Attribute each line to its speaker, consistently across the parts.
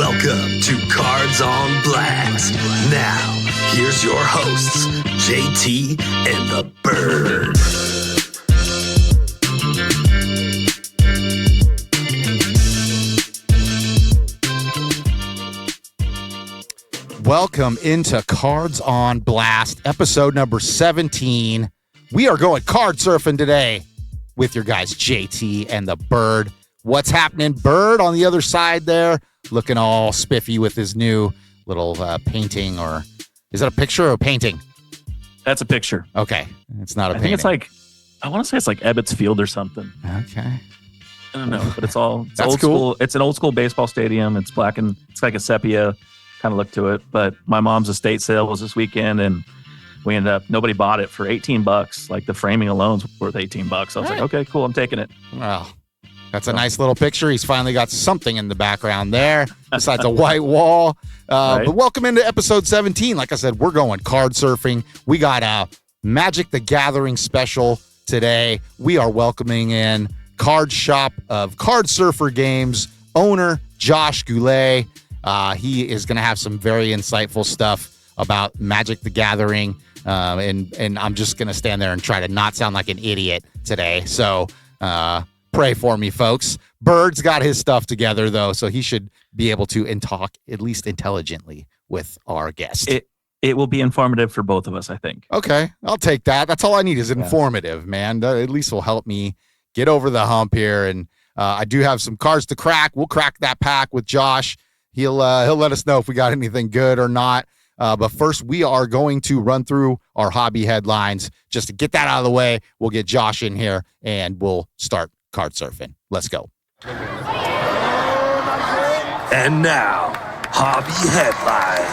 Speaker 1: Welcome to Cards on Blast. Now, here's your hosts, JT and the Bird.
Speaker 2: Welcome into Cards on Blast, episode number 17. We are going card surfing today with your guys, JT and the Bird. What's happening, Bird, on the other side there? Looking all spiffy with his new little painting, or is that a picture or a painting?
Speaker 3: That's a picture.
Speaker 2: Okay. It's not a painting.
Speaker 3: I think it's like, I want to say it's like Ebbets Field or something.
Speaker 2: Okay.
Speaker 3: I don't know, but it's old
Speaker 2: cool.
Speaker 3: school. It's an old school baseball stadium. It's black and it's like a sepia kind of look to it. But my mom's estate sale was this weekend, and we ended up, nobody bought it for $18. Like the framing alone's worth $18. I was like, okay, cool, I'm taking it.
Speaker 2: Well, that's a nice little picture. He's finally got something in the background there besides a white wall.
Speaker 3: Right.
Speaker 2: But welcome into episode 17. Like I said, we're going card surfing. We got a Magic the Gathering special today. We are welcoming in Card Shop of Cardsurfer Games owner Josh Goulet. He is going to have some very insightful stuff about Magic the Gathering. And I'm just going to stand there and try to not sound like an idiot today. So, pray for me, folks. Bird's got his stuff together, though, so he should be able to talk at least intelligently with our guest.
Speaker 3: It will be informative for both of us, I think.
Speaker 2: Okay, I'll take that. That's all I need is informative, man. That at least will help me get over the hump here. And I do have some cards to crack. We'll crack that pack with Josh. He'll let us know if we got anything good or not. But first, we are going to run through our hobby headlines. Just to get that out of the way, we'll get Josh in here, and we'll start card surfing. Let's go.
Speaker 1: And now, hobby headlines.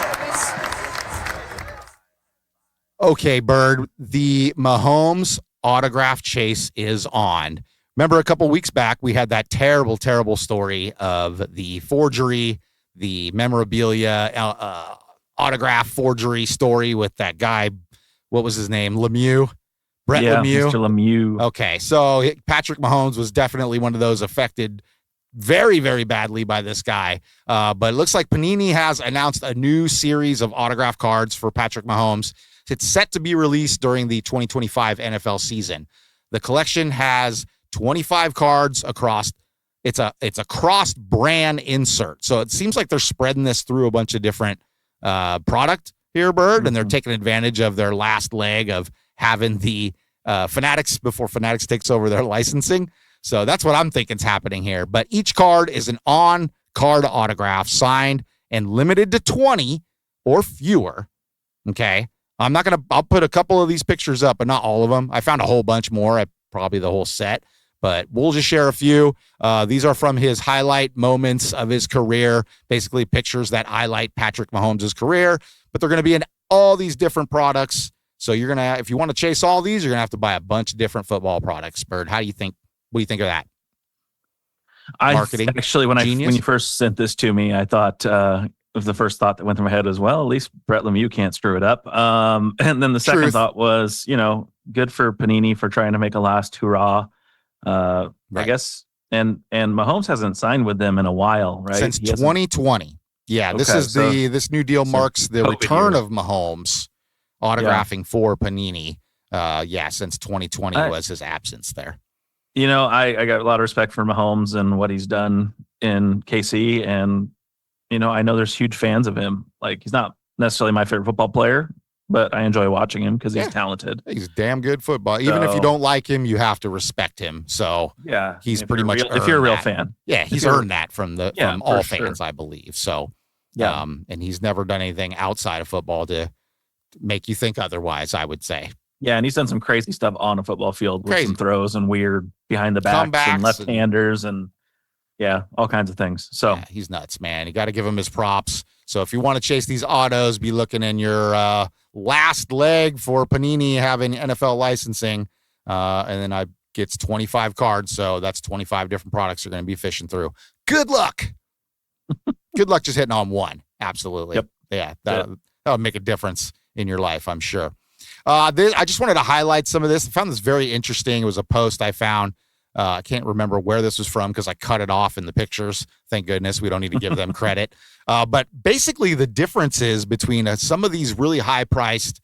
Speaker 2: Okay, Bird, the Mahomes autograph chase is on. Remember a couple weeks back, we had that terrible, terrible story of the forgery, the memorabilia autograph forgery story with that guy. What was his name? Lemieux? Brett Lemieux?
Speaker 3: Mr. Lemieux.
Speaker 2: Okay, so Patrick Mahomes was definitely one of those affected very, very badly by this guy. But it looks like Panini has announced a new series of autograph cards for Patrick Mahomes. It's set to be released during the 2025 NFL season. The collection has 25 cards across. It's a cross-brand insert. So it seems like they're spreading this through a bunch of different product here, Bird, and they're taking advantage of their last leg of having the Fanatics before Fanatics takes over their licensing. So that's what I'm thinking is happening here. But each card is an on-card autograph signed and limited to 20 or fewer. Okay. I'll put a couple of these pictures up, but not all of them. I found a whole bunch more, probably the whole set, but we'll just share a few. These are from his highlight moments of his career, basically pictures that highlight Patrick Mahomes' career, but they're going to be in all these different products. So you're going to, if you want to chase all these, you're going to have to buy a bunch of different football products. Bird, what do you think of that? Marketing.
Speaker 3: Actually, when
Speaker 2: genius?
Speaker 3: when you first sent this to me, I thought, the first thought that went through my head was, well, at least Brett Lemieux can't screw it up. And then the second thought was, good for Panini for trying to make a last hurrah. I guess. And Mahomes hasn't signed with them in a while, right?
Speaker 2: Since 2020. Yeah, okay, this new deal marks the return of Mahomes autographing for Panini. Since 2020 was his absence there.
Speaker 3: I got a lot of respect for Mahomes and what he's done in KC, and I know there's huge fans of him. Like, he's not necessarily my favorite football player, but I enjoy watching him because he's talented.
Speaker 2: He's damn good football. Even if you don't like him, you have to respect him. So he's pretty much
Speaker 3: if you're a real fan.
Speaker 2: Yeah, he's earned that from all fans,
Speaker 3: sure.
Speaker 2: I believe. So and he's never done anything outside of football to make you think otherwise, I would say. Yeah,
Speaker 3: and he's done some crazy stuff on a football field with some throws and weird behind the backs and left-handers and all kinds of things. So
Speaker 2: he's nuts, man. You got to give him his props. So if you want to chase these autos, be looking in your last leg for Panini having NFL licensing. And then I gets 25 cards. So that's 25 different products you're going to be fishing through. Good luck. Good luck just hitting on one. Absolutely.
Speaker 3: Yep.
Speaker 2: Yeah, that would make a difference in your life, I'm sure. I just wanted to highlight some of this. I found this very interesting. It was a post I found I can't remember where this was from because I cut it off in the pictures. Thank goodness we don't need to give them credit. But basically the difference is between some of these really high priced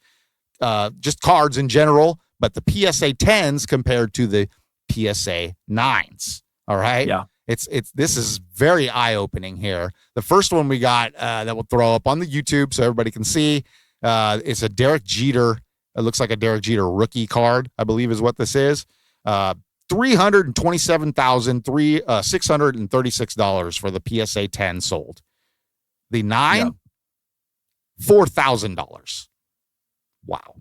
Speaker 2: just cards in general, but the PSA 10s compared to the PSA 9s. All right.
Speaker 3: Yeah.
Speaker 2: This is very eye-opening here. The first one we got that we'll throw up on the YouTube so everybody can see. It's a Derek Jeter. It looks like a Derek Jeter rookie card, I believe is what this is. $327,636 for the PSA 10 sold. The 9, $4,000. Wow.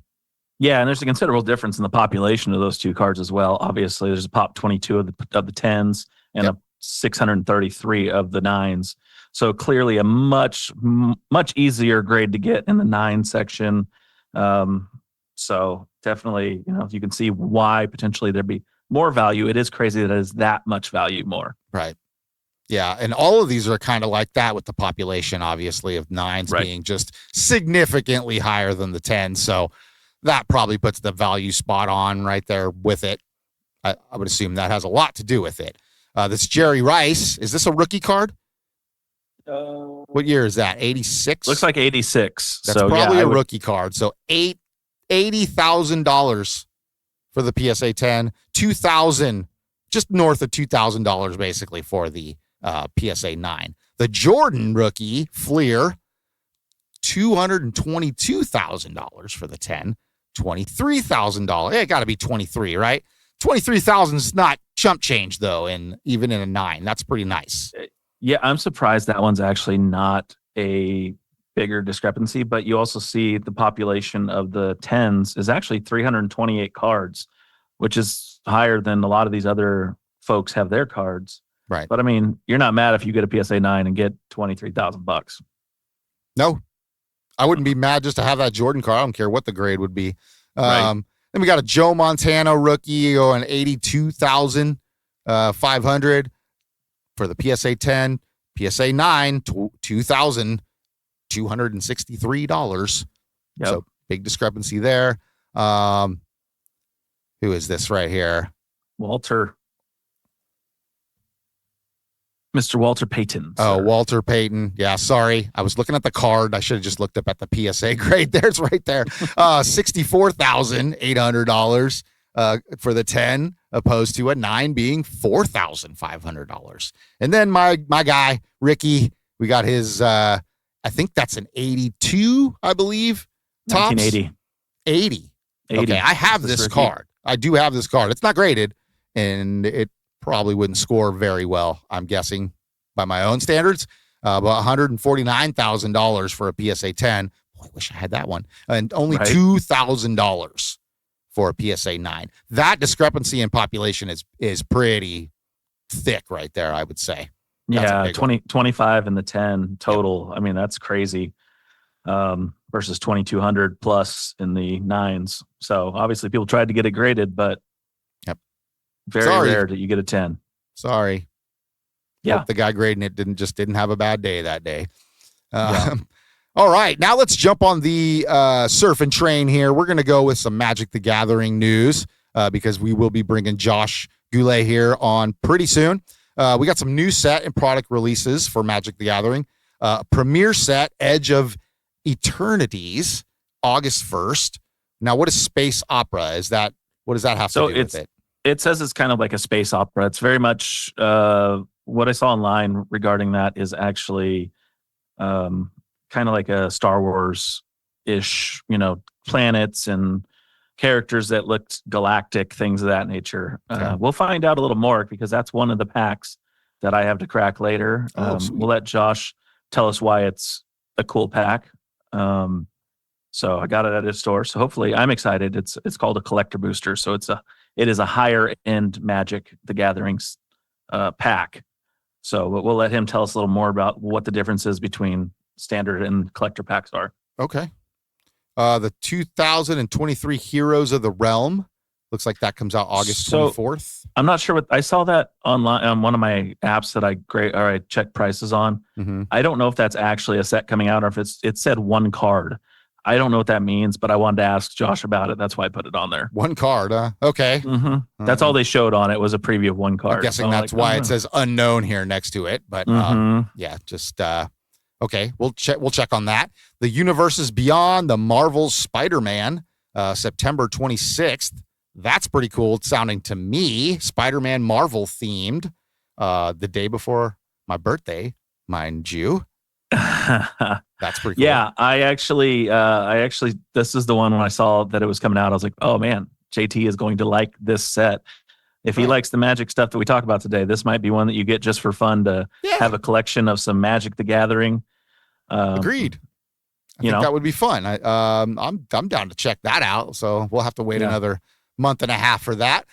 Speaker 3: Yeah, and there's a considerable difference in the population of those two cards as well. Obviously, there's a pop 22 of the 10s and a 633 of the 9s. So clearly a much easier grade to get in the 9 section. So definitely, you can see why potentially there'd be more value. It is crazy that it is that much value more.
Speaker 2: Right. Yeah, and all of these are kind of like that with the population, obviously, of 9s being just significantly higher than the 10s. So that probably puts the value spot on right there with it. I would assume that has a lot to do with it. This Jerry Rice. Is this a rookie card? What year is that? 86?
Speaker 3: Looks like 86.
Speaker 2: That's probably a rookie card. So $80,000 for the PSA 10, $2,000, just north of $2,000 basically for the PSA 9. The Jordan rookie Fleer, $222,000 for the 10, $23,000. It got to be 23, right? 23,000 is not chump change though, and even in a 9, that's pretty nice.
Speaker 3: Yeah, I'm surprised that one's actually not a bigger discrepancy, but you also see the population of the 10s is actually 328 cards, which is higher than a lot of these other folks have their cards.
Speaker 2: Right.
Speaker 3: But I mean, you're not mad if you get a PSA 9 and get $23,000.
Speaker 2: No, I wouldn't be mad just to have that Jordan card. I don't care what the grade would be. Then we got a Joe Montana rookie going 82,500 for the PSA 10, PSA 9, $2,263.
Speaker 3: Yep.
Speaker 2: So big discrepancy there. Who is this right here?
Speaker 3: Mr. Walter Payton.
Speaker 2: Oh, Walter Payton. Yeah, sorry. I was looking at the card. I should have just looked up at the PSA grade. There's right there. $64,800 for the 10, opposed to a 9 being $4,500. And then my guy, Ricky, we got his, I think that's an 82, I believe. Tops.
Speaker 3: 1980.
Speaker 2: 80. Okay, I have this card. I do have this card. It's not graded, and it probably wouldn't score very well, I'm guessing, by my own standards. But $149,000 for a PSA 10. Boy, I wish I had that one. And only $2,000 for a PSA 9. That discrepancy in population is pretty thick right there, I would say. That's
Speaker 3: 25 in the 10 total. Yep. I mean, that's crazy. Versus 2,200 plus in the 9s. So obviously people tried to get it graded, but very rare that you get a 10.
Speaker 2: Sorry.
Speaker 3: Yeah.
Speaker 2: Hope the guy grading it didn't have a bad day that day. All right. Now let's jump on the surfing train here. We're going to go with some Magic the Gathering news because we will be bringing Josh Goulet here on pretty soon. We got some new set and product releases for Magic the Gathering. Premier set, Edge of Eternities, August 1st. Now, what is Space Opera? What does that have to do with it?
Speaker 3: It says it's kind of like a space opera. It's very much what I saw online regarding that is actually kind of like a Star Wars-ish, planets and characters that looked galactic, things of that nature.
Speaker 2: Okay.
Speaker 3: We'll find out a little more because that's one of the packs that I have to crack later. We'll let Josh tell us why it's a cool pack. So I got it at his store. So hopefully I'm excited. It's called a collector booster. So it is a higher end Magic the Gatherings pack. So we'll let him tell us a little more about what the difference is between standard and collector packs are.
Speaker 2: Okay. The 2023 Heroes of the Realm. Looks like that comes out August 24th.
Speaker 3: I'm not sure what I saw that online on one of my apps that I check prices on.
Speaker 2: Mm-hmm.
Speaker 3: I don't know if that's actually a set coming out or if it said one card. I don't know what that means, but I wanted to ask Josh about it. That's why I put it on there.
Speaker 2: One card, huh? Okay.
Speaker 3: Mm-hmm. That's all they showed on it was a preview of one card.
Speaker 2: I'm guessing that's why it says unknown here next to it. But yeah, just okay. We'll check on that. The Universes Beyond, the Marvel's Spider-Man, September 26th. That's pretty cool sounding to me. Spider-Man Marvel themed. The day before my birthday, mind you. That's pretty cool.
Speaker 3: Yeah, I actually, this is the one when I saw that it was coming out. I was like, oh man, JT is going to like this set. If he likes the Magic stuff that we talk about today, this might be one that you get just for fun to have a collection of some Magic the Gathering.
Speaker 2: Agreed. I think that would be fun. I'm down to check that out. So we'll have to wait another month and a half for that.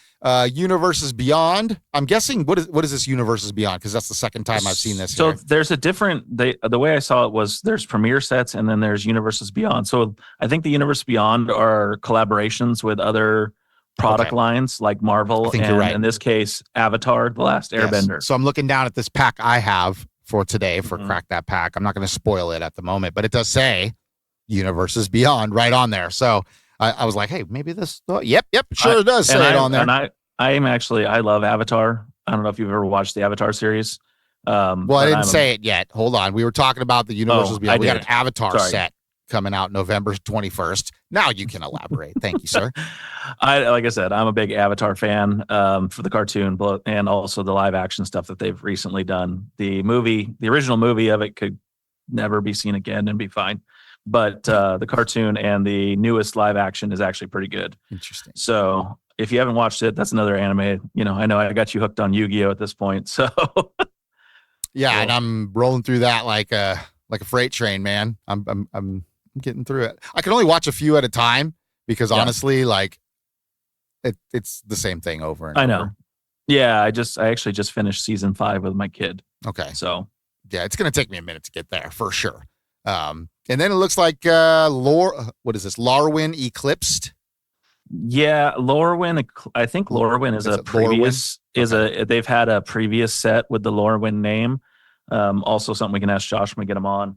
Speaker 2: Universes Beyond. I'm guessing what is this Universes Beyond? Because that's the second time I've seen this.
Speaker 3: So there's a different. The way I saw it was there's Premier sets and then there's Universes Beyond. So I think the Universe Beyond are collaborations with other product lines like Marvel. I think you're right. In this case, Avatar: The Last Airbender.
Speaker 2: Yes. So I'm looking down at this pack I have for today for Crack That Pack. I'm not going to spoil it at the moment, but it does say Universes Beyond right on there. So I was like, hey, maybe this. Oh, yep, sure it does say it on there.
Speaker 3: And I love Avatar. I don't know if you've ever watched the Avatar series.
Speaker 2: Well, I didn't say it yet. Hold on. We were talking about the Universes Beyond. We got an Avatar set coming out November 21st. Now you can elaborate. Thank you, sir.
Speaker 3: Like I said, I'm a big Avatar fan for the cartoon, and also the live action stuff that they've recently done. The original movie of it could never be seen again and be fine. But the cartoon and the newest live action is actually pretty good.
Speaker 2: Interesting.
Speaker 3: So if you haven't watched it, that's another anime. I know I got you hooked on Yu-Gi-Oh at this point. So
Speaker 2: yeah, and I'm rolling through that like a freight train, man. I'm getting through it. I can only watch a few at a time because honestly, like it's the same thing over and over. I know.
Speaker 3: Yeah, I actually just finished season 5 with my kid.
Speaker 2: Okay.
Speaker 3: So
Speaker 2: yeah, it's gonna take me a minute to get there for sure. And then it looks like what is this? Lorwyn Eclipsed.
Speaker 3: Yeah, Lorwyn. I think Lorwyn they've had a previous set with the Lorwyn name. Also something we can ask Josh when we get him on.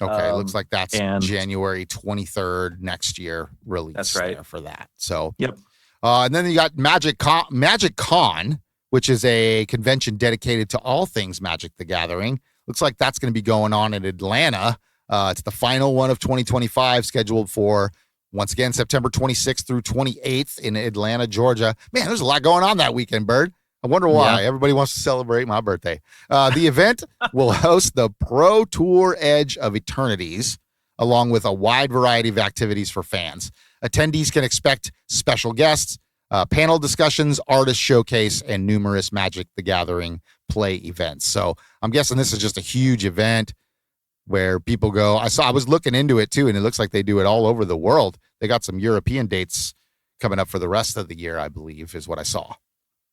Speaker 2: Okay, looks like that's January 23rd next year release.
Speaker 3: That's right
Speaker 2: there for that. So
Speaker 3: yep.
Speaker 2: And then you got MagicCon, which is a convention dedicated to all things Magic the Gathering. Looks like that's going to be going on in Atlanta. It's the final one of 2025, scheduled for, once again, September 26th through 28th in Atlanta, Georgia. Man, there's a lot going on that weekend, Bird. I wonder why. Everybody wants to celebrate my birthday. The event will host the Pro Tour Edge of Eternities, along with a wide variety of activities for fans. Attendees can expect special guests, panel discussions, artist showcase, and numerous Magic the Gathering play events. So I'm guessing this is just a huge event where people go. I was looking into it too, and it looks like they do it all over the world. They got some European dates coming up for the rest of the year, I believe, is what I saw.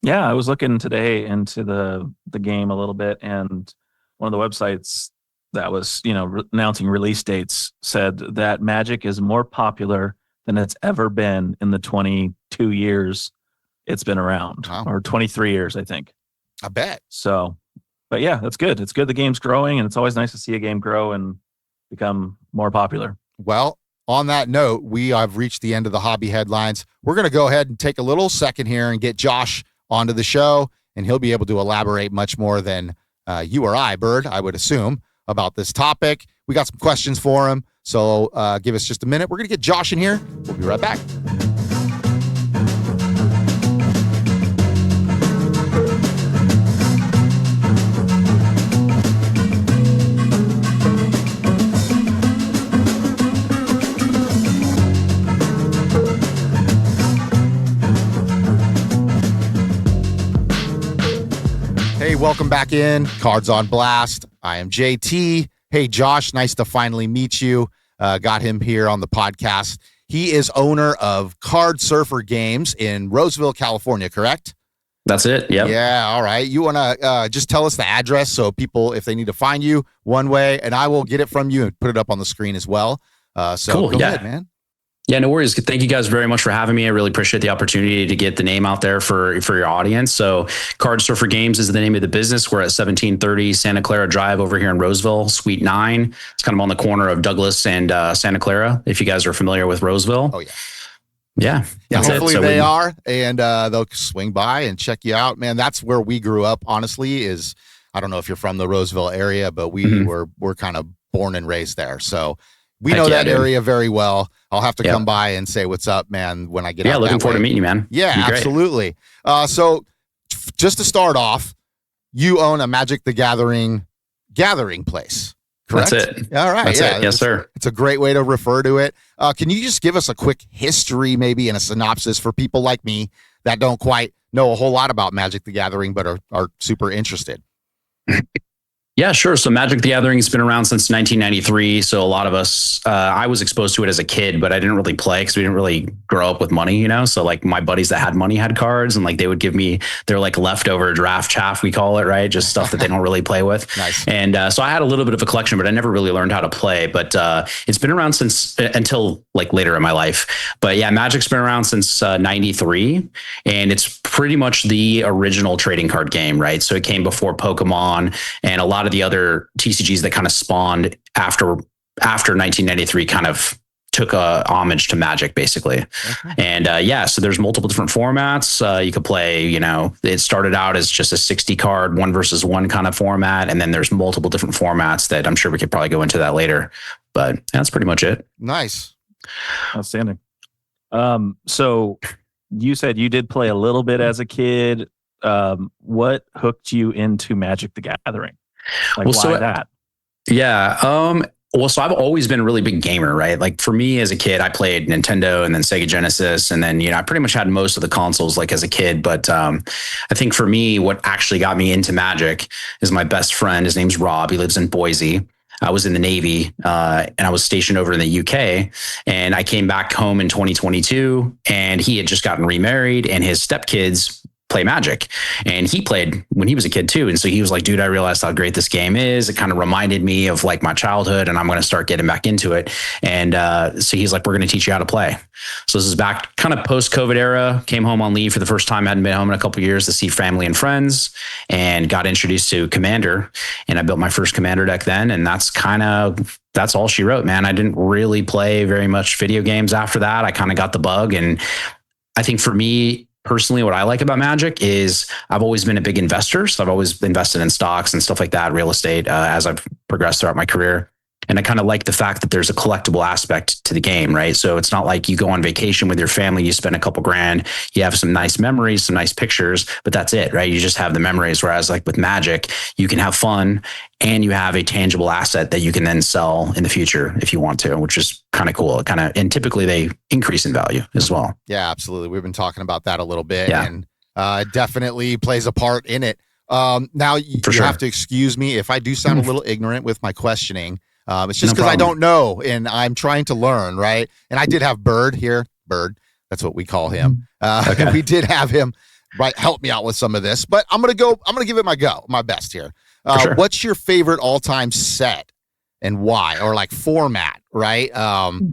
Speaker 3: Yeah, I was looking today into the game a little bit, and one of the websites that was, announcing release dates said that Magic is more popular than it's ever been in the 22 years it's been around, or 23 years, I think.
Speaker 2: I bet.
Speaker 3: So, but yeah, that's good. It's good the game's growing, and it's always nice to see a game grow and become more popular.
Speaker 2: Well, on that note, we have reached the end of the hobby headlines. We're going to go ahead and take a little second here and get Josh onto the show, and he'll be able to elaborate much more than you or I, Bird, I would assume, about this topic. We got some questions for him, so give us just a minute. We're going to get Josh in here. We'll be right back. Hey, welcome back in. Cards on Blast. I am JT. Hey, Josh, nice to finally meet you. Got him here on the podcast. He is owner of Cardsurfer Games in Roseville, California, correct?
Speaker 4: That's it. Yep.
Speaker 2: Yeah. All right. You want to just tell us the address so people, if they need to find you one way, and I will get it from you and put it up on the screen as well. So
Speaker 4: cool.
Speaker 2: Go ahead, man.
Speaker 4: Yeah, no worries. Thank you guys very much for having me. I really appreciate the opportunity to get the name out there for your audience. So Cardsurfer Games is the name of the business. We're at 1730 Santa Clara Drive over here in Roseville, Suite 9. It's kind of on the corner of Douglas and Santa Clara, if you guys are familiar with Roseville.
Speaker 2: Oh, yeah.
Speaker 4: Yeah.
Speaker 2: Hopefully they are, and they'll swing by and check you out, man. That's where we grew up, honestly, I don't know if you're from the Roseville area, but we're kind of born and raised there. So we know that area very well. I'll have to come by and say what's up, man, when I get out. Yeah,
Speaker 4: looking forward to meeting you, man.
Speaker 2: Yeah, absolutely. So just to start off, you own a Magic the Gathering place, correct?
Speaker 4: That's it.
Speaker 2: All right.
Speaker 4: That's it. Yes, sir.
Speaker 2: It's a great way to refer to it. Can you just give us a quick history, maybe, and a synopsis for people like me that don't quite know a whole lot about Magic the Gathering, but are super interested?
Speaker 4: Yeah, sure. So Magic the Gathering has been around since 1993. So a lot of us, I was exposed to it as a kid, but I didn't really play because we didn't really grow up with money, you know? So like my buddies that had money had cards, and like they would give me their like leftover draft chaff, we call it, right? Just stuff that they don't really play with.
Speaker 2: Nice.
Speaker 4: And so I had a little bit of a collection, but I never really learned how to play. But it's been around since until like later in my life. But yeah, Magic's been around since 93, and it's pretty much the original trading card game, right? So it came before Pokemon and a lot of the other TCGs that kind of spawned after 1993 kind of took a homage to Magic, basically. Okay. And so there's multiple different formats. You could play, you know, it started out as just a 60 card 1 versus 1 kind of format, and then there's multiple different formats that I'm sure we could probably go into that later. But that's pretty much it.
Speaker 2: Nice,
Speaker 3: outstanding. So you said you did play a little bit as a kid. What hooked you into Magic the Gathering? Like, why that?
Speaker 4: Yeah. Well, so I've always been a really big gamer, right? Like for me as a kid, I played Nintendo and then Sega Genesis. And then, you know, I pretty much had most of the consoles like as a kid. But I think for me, what actually got me into Magic is my best friend. His name's Rob. He lives in Boise. I was in the Navy and I was stationed over in the UK, and I came back home in 2022, and he had just gotten remarried, and his stepkids play Magic, and he played when he was a kid too. And so he was like, dude, I realized how great this game is. It kind of reminded me of like my childhood, and I'm going to start getting back into it. And so he's like, we're going to teach you how to play. So this is back kind of post COVID era. Came home on leave for the first time. Hadn't been home in a couple of years to see family and friends, and got introduced to Commander. And I built my first Commander deck then. And that's all she wrote, man. I didn't really play very much video games after that. I kind of got the bug. And I think for me, personally, what I like about Magic is I've always been a big investor. So I've always invested in stocks and stuff like that, real estate, as I've progressed throughout my career. And I kind of like the fact that there's a collectible aspect to the game, right? So it's not like you go on vacation with your family, you spend a couple grand, you have some nice memories, some nice pictures, but that's it, right? You just have the memories. Whereas like with Magic, you can have fun and you have a tangible asset that you can then sell in the future if you want to, which is kind of cool. And typically they increase in value as well.
Speaker 2: Yeah, absolutely. We've been talking about that a little bit, and it definitely plays a part in it. Now you have to excuse me if I do sound a little ignorant with my questioning. It's just because I don't know, and I'm trying to learn, right? And I did have Bird here. Bird, that's what we call him. We did have him help me out with some of this, but I'm gonna give it my best here. What's your favorite all-time set and why, or like format, right?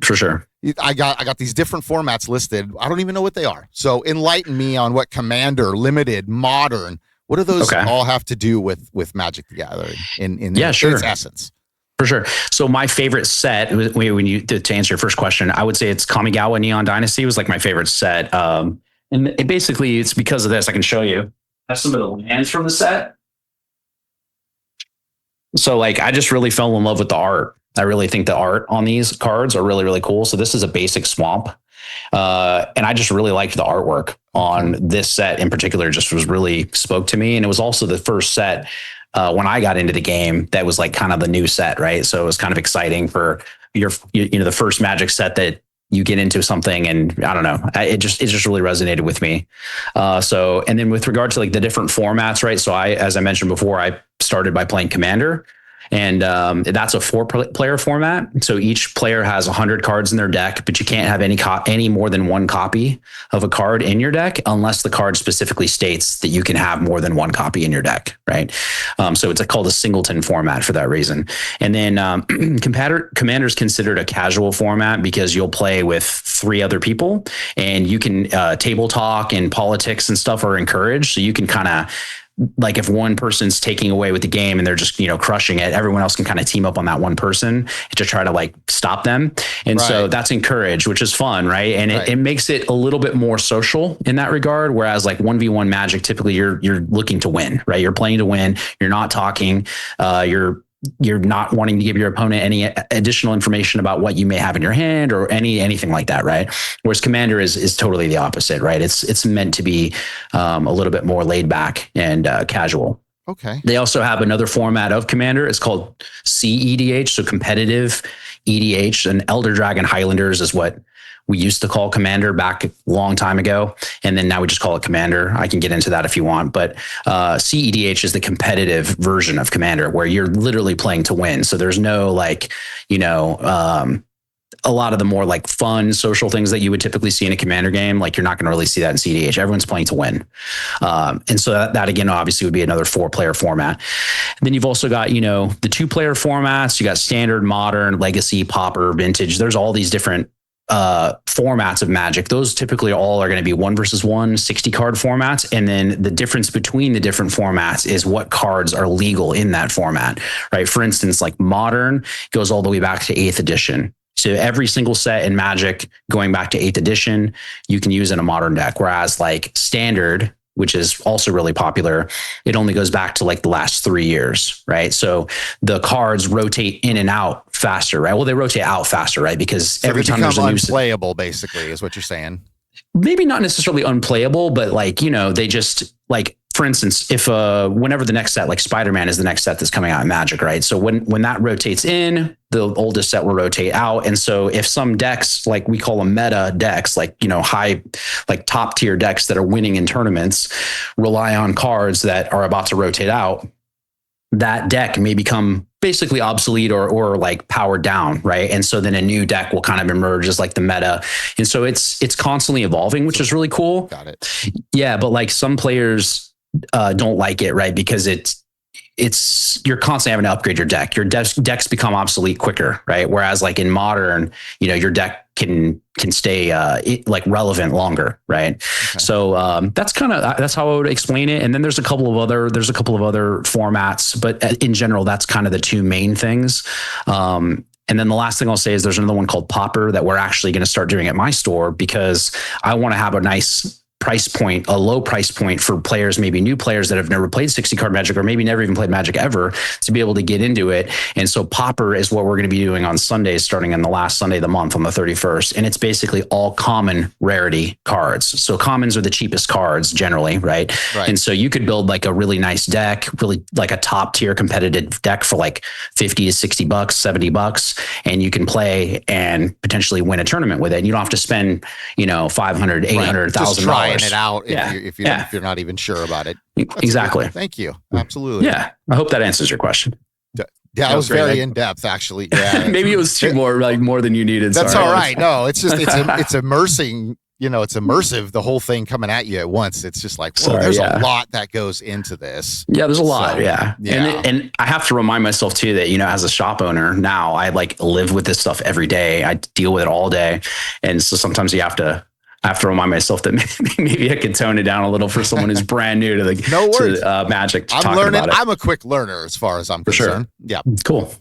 Speaker 4: For sure.
Speaker 2: I got these different formats listed. I don't even know what they are. So enlighten me on what Commander, Limited, Modern, what do those all have to do with Magic the Gathering in its essence?
Speaker 4: For sure. So my favorite set, to answer your first question, I would say it's Kamigawa Neon Dynasty was like my favorite set. And it's because of this. I can show you. I have some of the lands from the set. So like, I just really fell in love with the art. I really think the art on these cards are really, really cool. So this is a basic swamp. And I just really liked the artwork on this set in particular, just was really spoke to me. And it was also the first set when I got into the game that was like kind of the new set, right? So it was kind of exciting for the first Magic set that you get into something, and I don't know, it just really resonated with me. And then with regard to like the different formats, right? So as I mentioned before, I started by playing Commander. And that's a 4-player format. So each player has 100 cards in their deck, but you can't have any more than one copy of a card in your deck unless the card specifically states that you can have more than one copy in your deck, right? So it's called a singleton format for that reason. And then Commander's considered a casual format because you'll play with 3 other people, and you can table talk and politics and stuff are encouraged. So you can kind of, like, if one person's taking away with the game and they're just, crushing it, everyone else can kind of team up on that one person to try to like stop them. And so that's encouraged, which is fun. Right. And it makes it a little bit more social in that regard. Whereas like 1v1 Magic, typically you're looking to win, right? You're playing to win. You're not talking, you're not wanting to give your opponent any additional information about what you may have in your hand or anything like that, right? Whereas Commander is totally the opposite, right? It's meant to be a little bit more laid back and casual.
Speaker 2: Okay.
Speaker 4: They also have another format of Commander. It's called CEDH, so competitive EDH, and Elder Dragon Highlanders is what we used to call Commander back a long time ago. And then now we just call it Commander. I can get into that if you want. But CEDH is the competitive version of Commander where you're literally playing to win. So there's no like, a lot of the more like fun social things that you would typically see in a Commander game. Like you're not going to really see that in CEDH. Everyone's playing to win. And so that again, obviously would be another 4-player format. And then you've also got, the 2-player formats. You got standard, modern, legacy, pauper, vintage. There's all these different formats of Magic. Those typically all are going to be 1 versus 1 60 card formats. And then the difference between the different formats is what cards are legal in that format, right? For instance, like modern goes all the way back to 8th edition. So every single set in Magic going back to 8th edition, you can use in a modern deck. Whereas like standard, which is also really popular, it only goes back to like the last 3 years, right? So the cards rotate in and out faster, right? Well, they rotate out faster, right? Because
Speaker 2: so
Speaker 4: every time there's a new
Speaker 2: unplayable, basically, is what you're saying.
Speaker 4: Maybe not necessarily unplayable, but like, they just like, for instance, if whenever the next set, like Spider-Man is the next set that's coming out in Magic, right? So when that rotates in, the oldest set will rotate out. And so if some decks, like we call them meta decks, like, high, like top tier decks that are winning in tournaments, rely on cards that are about to rotate out, that deck may become basically obsolete or like powered down, right? And so then a new deck will kind of emerge as like the meta. And so it's constantly evolving, which is really cool.
Speaker 2: Got it.
Speaker 4: Yeah, but like some players don't like it, right? Because you're constantly having to upgrade your deck. Your decks become obsolete quicker, right? Whereas like in modern, your deck can stay like relevant longer, right? Okay. So that's how I would explain it. And then there's a couple of other formats, but in general, that's kind of the 2 main things. And then the last thing I'll say is there's another one called Pauper that we're actually going to start doing at my store because I want to have a nice price point, a low price point for players, maybe new players that have never played 60 card Magic or maybe never even played Magic ever, to be able to get into it. And so Pauper is what we're going to be doing on Sundays, starting on the last Sunday of the month on the 31st. And it's basically all common rarity cards. So commons are the cheapest cards generally, right? And so you could build like a really nice deck, really like a top tier competitive deck for like 50 to 60 bucks, 70 bucks. And you can play and potentially win a tournament with it. And you don't have to spend, $500, $800, $1,000.
Speaker 2: It out if you're not even sure about it. That's
Speaker 4: exactly.
Speaker 2: Good. Thank you. Absolutely.
Speaker 4: Yeah. I hope that answers your question.
Speaker 2: Yeah, that was very in depth, actually. Yeah.
Speaker 4: Maybe it was more than you needed.
Speaker 2: That's all right. No, it's just it's immersing. It's immersive. The whole thing coming at you at once. It's just like, whoa, there's a lot that goes into this.
Speaker 4: Yeah, there's a lot. Yeah. And I have to remind myself too that, as a shop owner now, I like live with this stuff every day. I deal with it all day. And so sometimes I have to remind myself that maybe I could tone it down a little for someone who's brand new to the Magic.
Speaker 2: I'm learning. I'm a quick learner as far as I'm concerned. Sure. Yeah.
Speaker 4: Cool.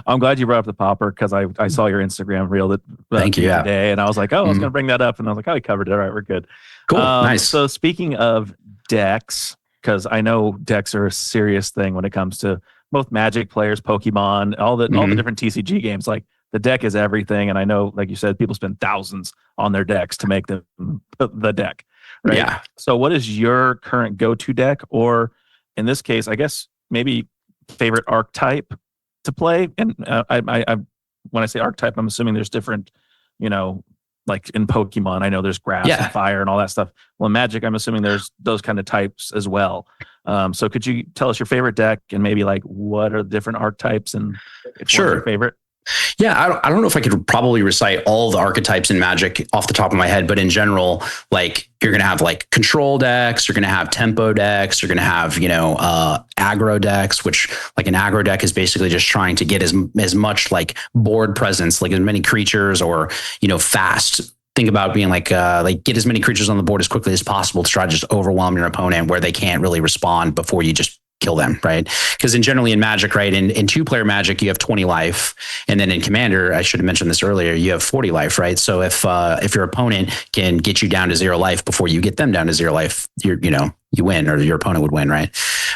Speaker 3: I'm glad you brought up the Pauper because I saw your Instagram reel that
Speaker 4: Thank you,
Speaker 3: today, and I was like, I was going to bring that up, and I was like, we covered it. All right, we're good.
Speaker 4: Cool. Nice.
Speaker 3: So speaking of decks, because I know decks are a serious thing when it comes to both Magic players, Pokemon, all the different TCG games. Like the deck is everything, and I know, like you said, people spend thousands on their decks to make the deck, right?
Speaker 4: Yeah.
Speaker 3: So what is your current go-to deck, or in this case, I guess maybe favorite archetype to play? And I when I say archetype, I'm assuming there's different, like in Pokemon, I know there's grass and fire and all that stuff. Well, in Magic, I'm assuming there's those kind of types as well. So could you tell us your favorite deck and maybe like what are the different archetypes and which one's your favorite?
Speaker 4: Yeah, I don't know if I could probably recite all the archetypes in Magic off the top of my head, but in general, like you're going to have like control decks, you're going to have tempo decks, you're going to have, aggro decks, which like an aggro deck is basically just trying to get as much like board presence, like as many creatures or, fast. Think about being like get as many creatures on the board as quickly as possible to try to just overwhelm your opponent where they can't really respond before you just kill them, right? Because generally in Magic, right, in two-player Magic, you have 20 life, and then in Commander, I should have mentioned this earlier, you have 40 life, right? So if your opponent can get you down to 0 life before you get them down to 0 life, you win, or your opponent would win, right?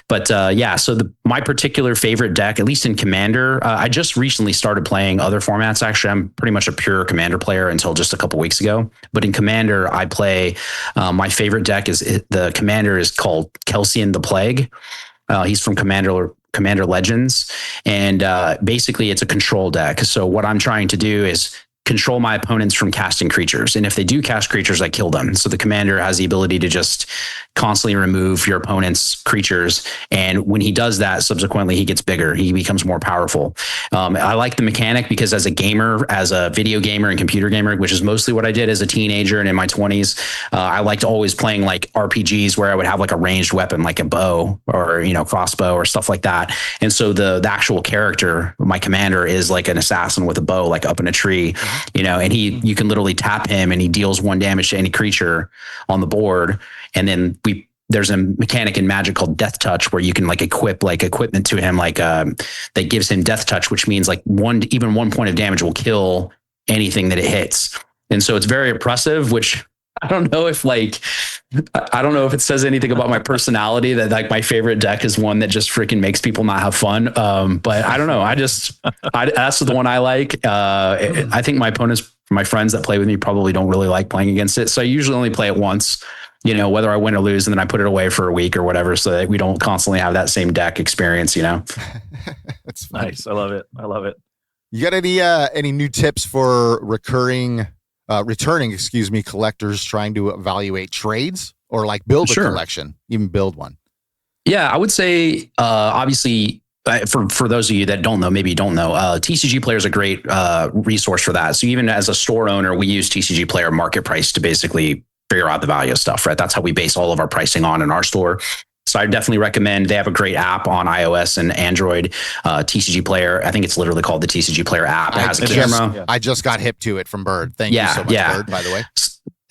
Speaker 4: But so my particular favorite deck, at least in Commander, I just recently started playing other formats. Actually, I'm pretty much a pure Commander player until just a couple weeks ago. But in Commander, I play my favorite deck is the Commander is called Kelsian the Plague. He's from Commander Legends, and basically it's a control deck. So what I'm trying to do is control my opponents from casting creatures. And if they do cast creatures, I kill them. So the commander has the ability to just constantly remove your opponent's creatures. And when he does that, subsequently, he gets bigger. He becomes more powerful. I like the mechanic because as a gamer, as a video gamer and computer gamer, which is mostly what I did as a teenager and in my 20s, I liked always playing like RPGs where I would have like a ranged weapon, like a bow or, crossbow or stuff like that. And so the actual character, my commander, is like an assassin with a bow, like up in a tree, and you can literally tap him and he deals 1 damage to any creature on the board. And then there's a mechanic in Magic called Death Touch where you can like equip like equipment to him, like that gives him Death Touch, which means like even 1 point of damage will kill anything that it hits. And so it's very oppressive, which I don't know if it says anything about my personality that like my favorite deck is one that just freaking makes people not have fun. But I don't know. That's the one I like. I think my opponents, my friends that play with me probably don't really like playing against it. So I usually only play it once, whether I win or lose, and then I put it away for a week or whatever, so that we don't constantly have that same deck experience,
Speaker 2: That's funny.
Speaker 3: Nice. I love it.
Speaker 2: You got any new tips for returning collectors trying to evaluate trades or like build a collection, even build one?
Speaker 4: Yeah, I would say, obviously, for those of you that don't know, maybe you don't know, TCG Player is a great resource for that. So even as a store owner, we use TCG Player market price to basically figure out the value of stuff, right? That's how we base all of our pricing on in our store. So I definitely recommend. They have a great app on iOS and Android, TCG Player. I think it's literally called the TCG Player app. It has a camera.
Speaker 2: I just got hip to it from Bird. Thank you so much, Bird, by the way.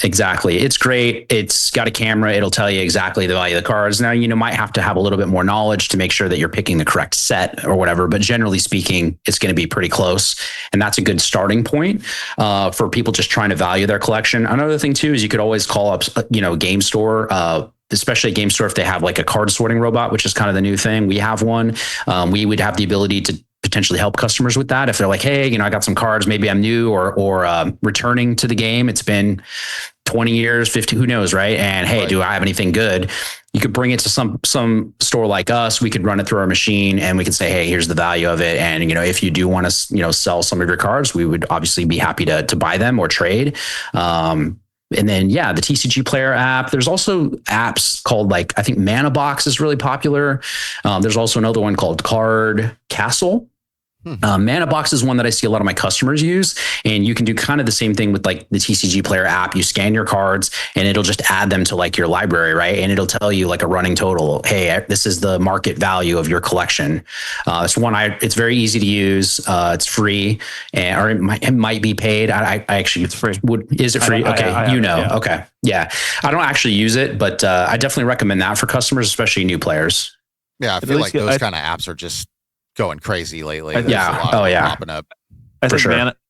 Speaker 4: Exactly. It's great. It's got a camera. It'll tell you exactly the value of the cards. Now, might have to have a little bit more knowledge to make sure that you're picking the correct set or whatever. But generally speaking, it's going to be pretty close. And that's a good starting point for people just trying to value their collection. Another thing, too, is you could always call up, a game store, especially a game store if they have like a card sorting robot, which is kind of the new thing. We have one. We would have the ability to potentially help customers with that. If they're like, hey, I got some cards, maybe I'm new or returning to the game. It's been 20 years, 50, who knows, right? And hey, do I have anything good? You could bring it to some store like us. We could run it through our machine and we could say, hey, here's the value of it. And, if you do want to, sell some of your cards, we would obviously be happy to buy them or trade. And then, the TCG Player app. There's also apps called I think Mana Box is really popular. There's also another one called Card Castle. Mana Box is one that I see a lot of my customers use, and you can do kind of the same thing with like the TCG Player app. You scan your cards and it'll just add them to like your library, right? And it'll tell you like a running total. Hey, this is the market value of your collection. It's very easy to use. It's free, or it might be paid. I actually,
Speaker 3: it's free.
Speaker 4: Is it free? Okay,
Speaker 3: Yeah.
Speaker 4: Okay, yeah. I don't actually use it, but I definitely recommend that for customers, especially new players.
Speaker 2: Yeah, I feel like those kind of apps are just going crazy lately.
Speaker 4: Popping
Speaker 2: up.
Speaker 3: I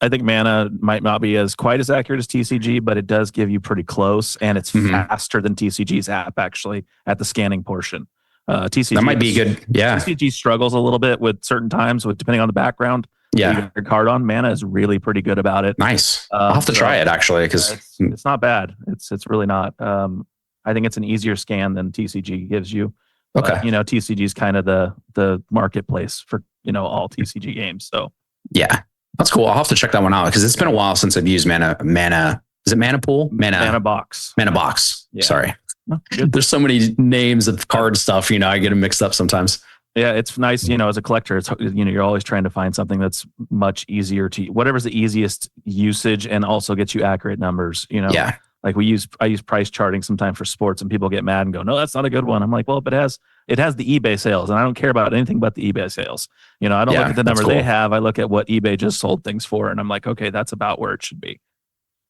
Speaker 3: think Mana might not be as quite as accurate as TCG, but it does give you pretty close, and it's faster than TCG's app actually at the scanning portion. TCG
Speaker 4: that might be good. Yeah,
Speaker 3: TCG struggles a little bit with certain times depending on the background.
Speaker 4: Yeah,
Speaker 3: your card on. Mana is really pretty good about it.
Speaker 4: Nice. I'll have to try it actually because
Speaker 3: it's not bad. It's really not. I think it's an easier scan than TCG gives you.
Speaker 4: Okay.
Speaker 3: But, TCG is kind of the marketplace for, all TCG games. So
Speaker 4: yeah, that's cool. I'll have to check that one out because it's been a while since I've used Mana. Is it Mana Pool?
Speaker 3: Mana Box.
Speaker 4: Mana Box.
Speaker 3: Yeah.
Speaker 4: Sorry.
Speaker 3: No, good.
Speaker 4: There's so many names of card stuff, I get them mixed up sometimes.
Speaker 3: Yeah, it's nice, as a collector, it's, you're always trying to find something that's much easier to, whatever's the easiest usage and also gets you accurate numbers,
Speaker 4: Yeah.
Speaker 3: Like I use price charting sometimes for sports, and people get mad and go, no, that's not a good one. I'm like, well, but it has the eBay sales, and I don't care about anything but the eBay sales. I don't look at the number they have. I look at what eBay just sold things for, and I'm like, okay, that's about where it should be.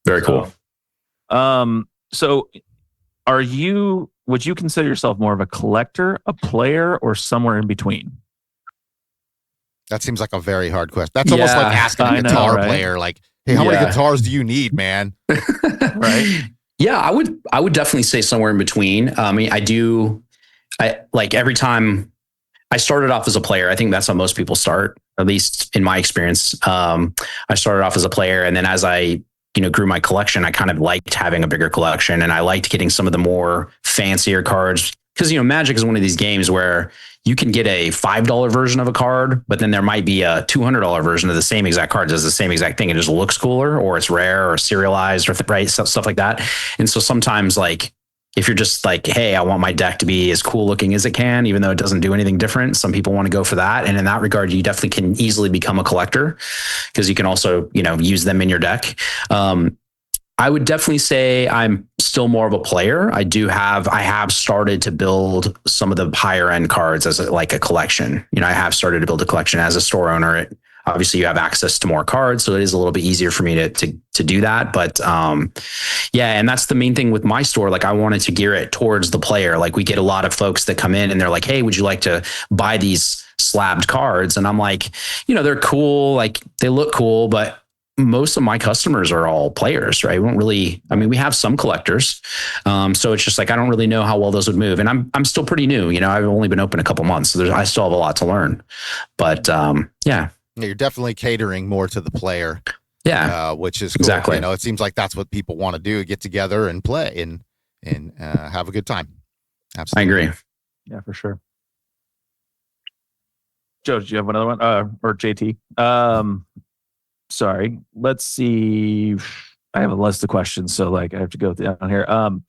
Speaker 4: Very cool.
Speaker 3: So would you consider yourself more of a collector, a player, or somewhere in between?
Speaker 2: That seems like a very hard question. That's almost like asking a guitar player, like, hey, how many guitars do you need, man?
Speaker 3: Right.
Speaker 4: Yeah, I would definitely say somewhere in between. I mean, I like every time I started off as a player. I think that's how most people start, at least in my experience. I started off as a player, and then as I grew my collection, I kind of liked having a bigger collection, and I liked getting some of the more fancier cards, because Magic is one of these games where you can get a $5 version of a card, but then there might be a $200 version of the same exact card, does the same exact thing. It just looks cooler, or it's rare or serialized, or right, stuff like that. And so sometimes, like, if you're just like, hey, I want my deck to be as cool looking as it can, even though it doesn't do anything different, some people want to go for that. And in that regard, you definitely can easily become a collector, because you can also, use them in your deck. I would definitely say I'm still more of a player. I have started to build some of the higher end cards as like a collection. I have started to build a collection as a store owner. Obviously you have access to more cards, so it is a little bit easier for me to do that. But and that's the main thing with my store. Like, I wanted to gear it towards the player. Like, we get a lot of folks that come in and they're like, hey, would you like to buy these slabbed cards? And I'm like, they're cool. Like, they look cool, but most of my customers are all players, right? We have some collectors. So it's just like, I don't really know how well those would move. And I'm still pretty new, I've only been open a couple months, so I still have a lot to learn, but
Speaker 2: you're definitely catering more to the player.
Speaker 4: Yeah.
Speaker 2: Which is cool.
Speaker 4: Exactly.
Speaker 2: It seems like that's what people want to do, get together and play and have a good time. Absolutely.
Speaker 4: I agree.
Speaker 3: Yeah, for sure. Joe, did you have another one? Or JT? Sorry. Let's see. I have a list of questions, so I have to go down here. No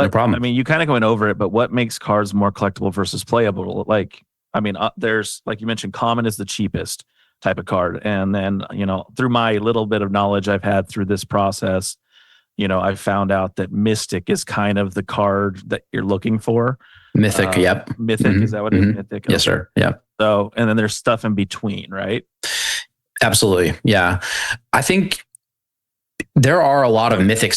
Speaker 4: problem.
Speaker 3: I mean, you kind of went over it, but what makes cards more collectible versus playable? There's, like you mentioned, common is the cheapest type of card. And then, through my little bit of knowledge I've had through this process, I found out that Mystic is kind of the card that you're looking for.
Speaker 4: Mythic. Yep.
Speaker 3: Mythic. Mm-hmm. Is that what it is? Mythic.
Speaker 4: Yes, sir. Yeah.
Speaker 3: So, and then there's stuff in between, right?
Speaker 4: Absolutely. Yeah. I think there are a lot of mythics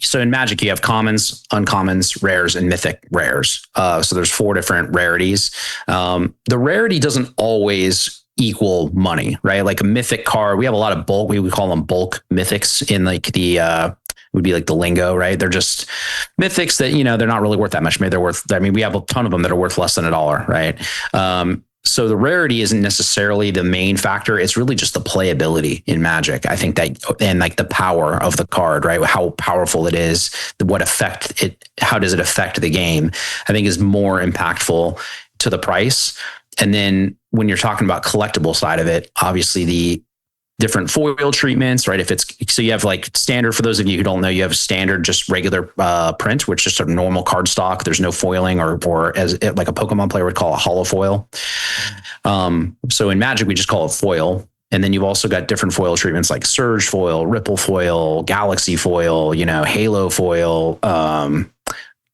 Speaker 4: so in Magic, you have commons, uncommons, rares, and mythic rares. So there's 4 different rarities. The rarity doesn't always equal money, right? Like a mythic card, we have a lot of bulk. We would call them bulk mythics in would be like the lingo, right? They're just mythics that, they're not really worth that much. Maybe we have a ton of them that are worth less than $1, right? So the rarity isn't necessarily the main factor. It's really just the playability in Magic. I think that, and like the power of the card, right? How powerful it is, how does it affect the game? I think is more impactful to the price. And then when you're talking about collectible side of it, obviously the different foil treatments, right? So you have like standard, for those of you who don't know, you have standard, just regular print, which is just a normal card stock. There's no foiling, or as like a Pokemon player would call it, hollow foil. So in Magic, we just call it foil. And then you've also got different foil treatments like Surge foil, Ripple foil, Galaxy foil, Halo foil,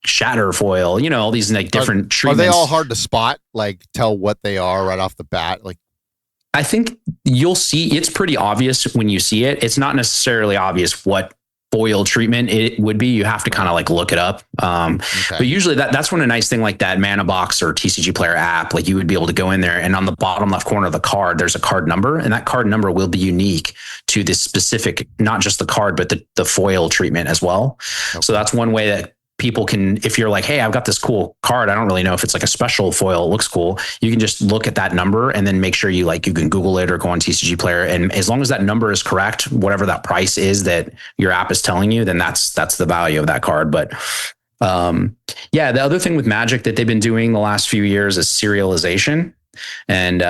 Speaker 4: Shatter foil, all these like different treatments.
Speaker 2: Are they all hard to spot? Like, tell what they are right off the bat? Like,
Speaker 4: I think you'll see it's pretty obvious when you see it. It's not necessarily obvious what foil treatment it would be. You have to kind of like look it up. But usually that's when a nice thing like that Mana Box or TCG Player app, like you would be able to go in there, and on the bottom left corner of the card, there's a card number, and that card number will be unique to this specific, not just the card, but the foil treatment as well. Okay. So that's one way that people can, if you're like, hey, I've got this cool card, I don't really know if it's like a special foil, it looks cool, you can just look at that number and then make sure you can Google it or go on TCG Player. And as long as that number is correct, whatever that price is that your app is telling you, then that's the value of that card. But the other thing with Magic that they've been doing the last few years is serialization. And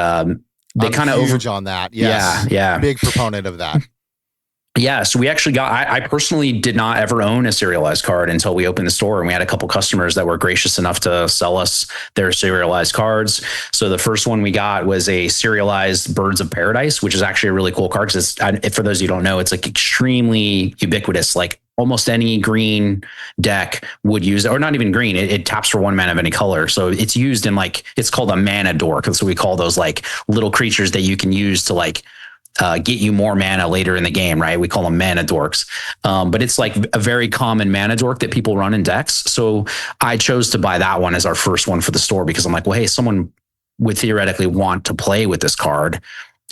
Speaker 4: they kind of
Speaker 2: huge on that. Yes.
Speaker 4: Yeah.
Speaker 2: Big proponent of that.
Speaker 4: Yeah, so we actually got, I personally did not ever own a serialized card until we opened the store, and we had a couple customers that were gracious enough to sell us their serialized cards. So the first one we got was a serialized Birds of Paradise, which is actually a really cool card. Because for those of you who don't know, it's like extremely ubiquitous. Like almost any green deck would use it, or not even green. It taps for 1 mana of any color. So it's used in like, it's called a mana dork. So we call those like little creatures that you can use to like, get you more mana later in the game, right? We call them mana dorks. But it's like a very common mana dork that people run in decks. So I chose to buy that one as our first one for the store because I'm like, well, hey, someone would theoretically want to play with this card,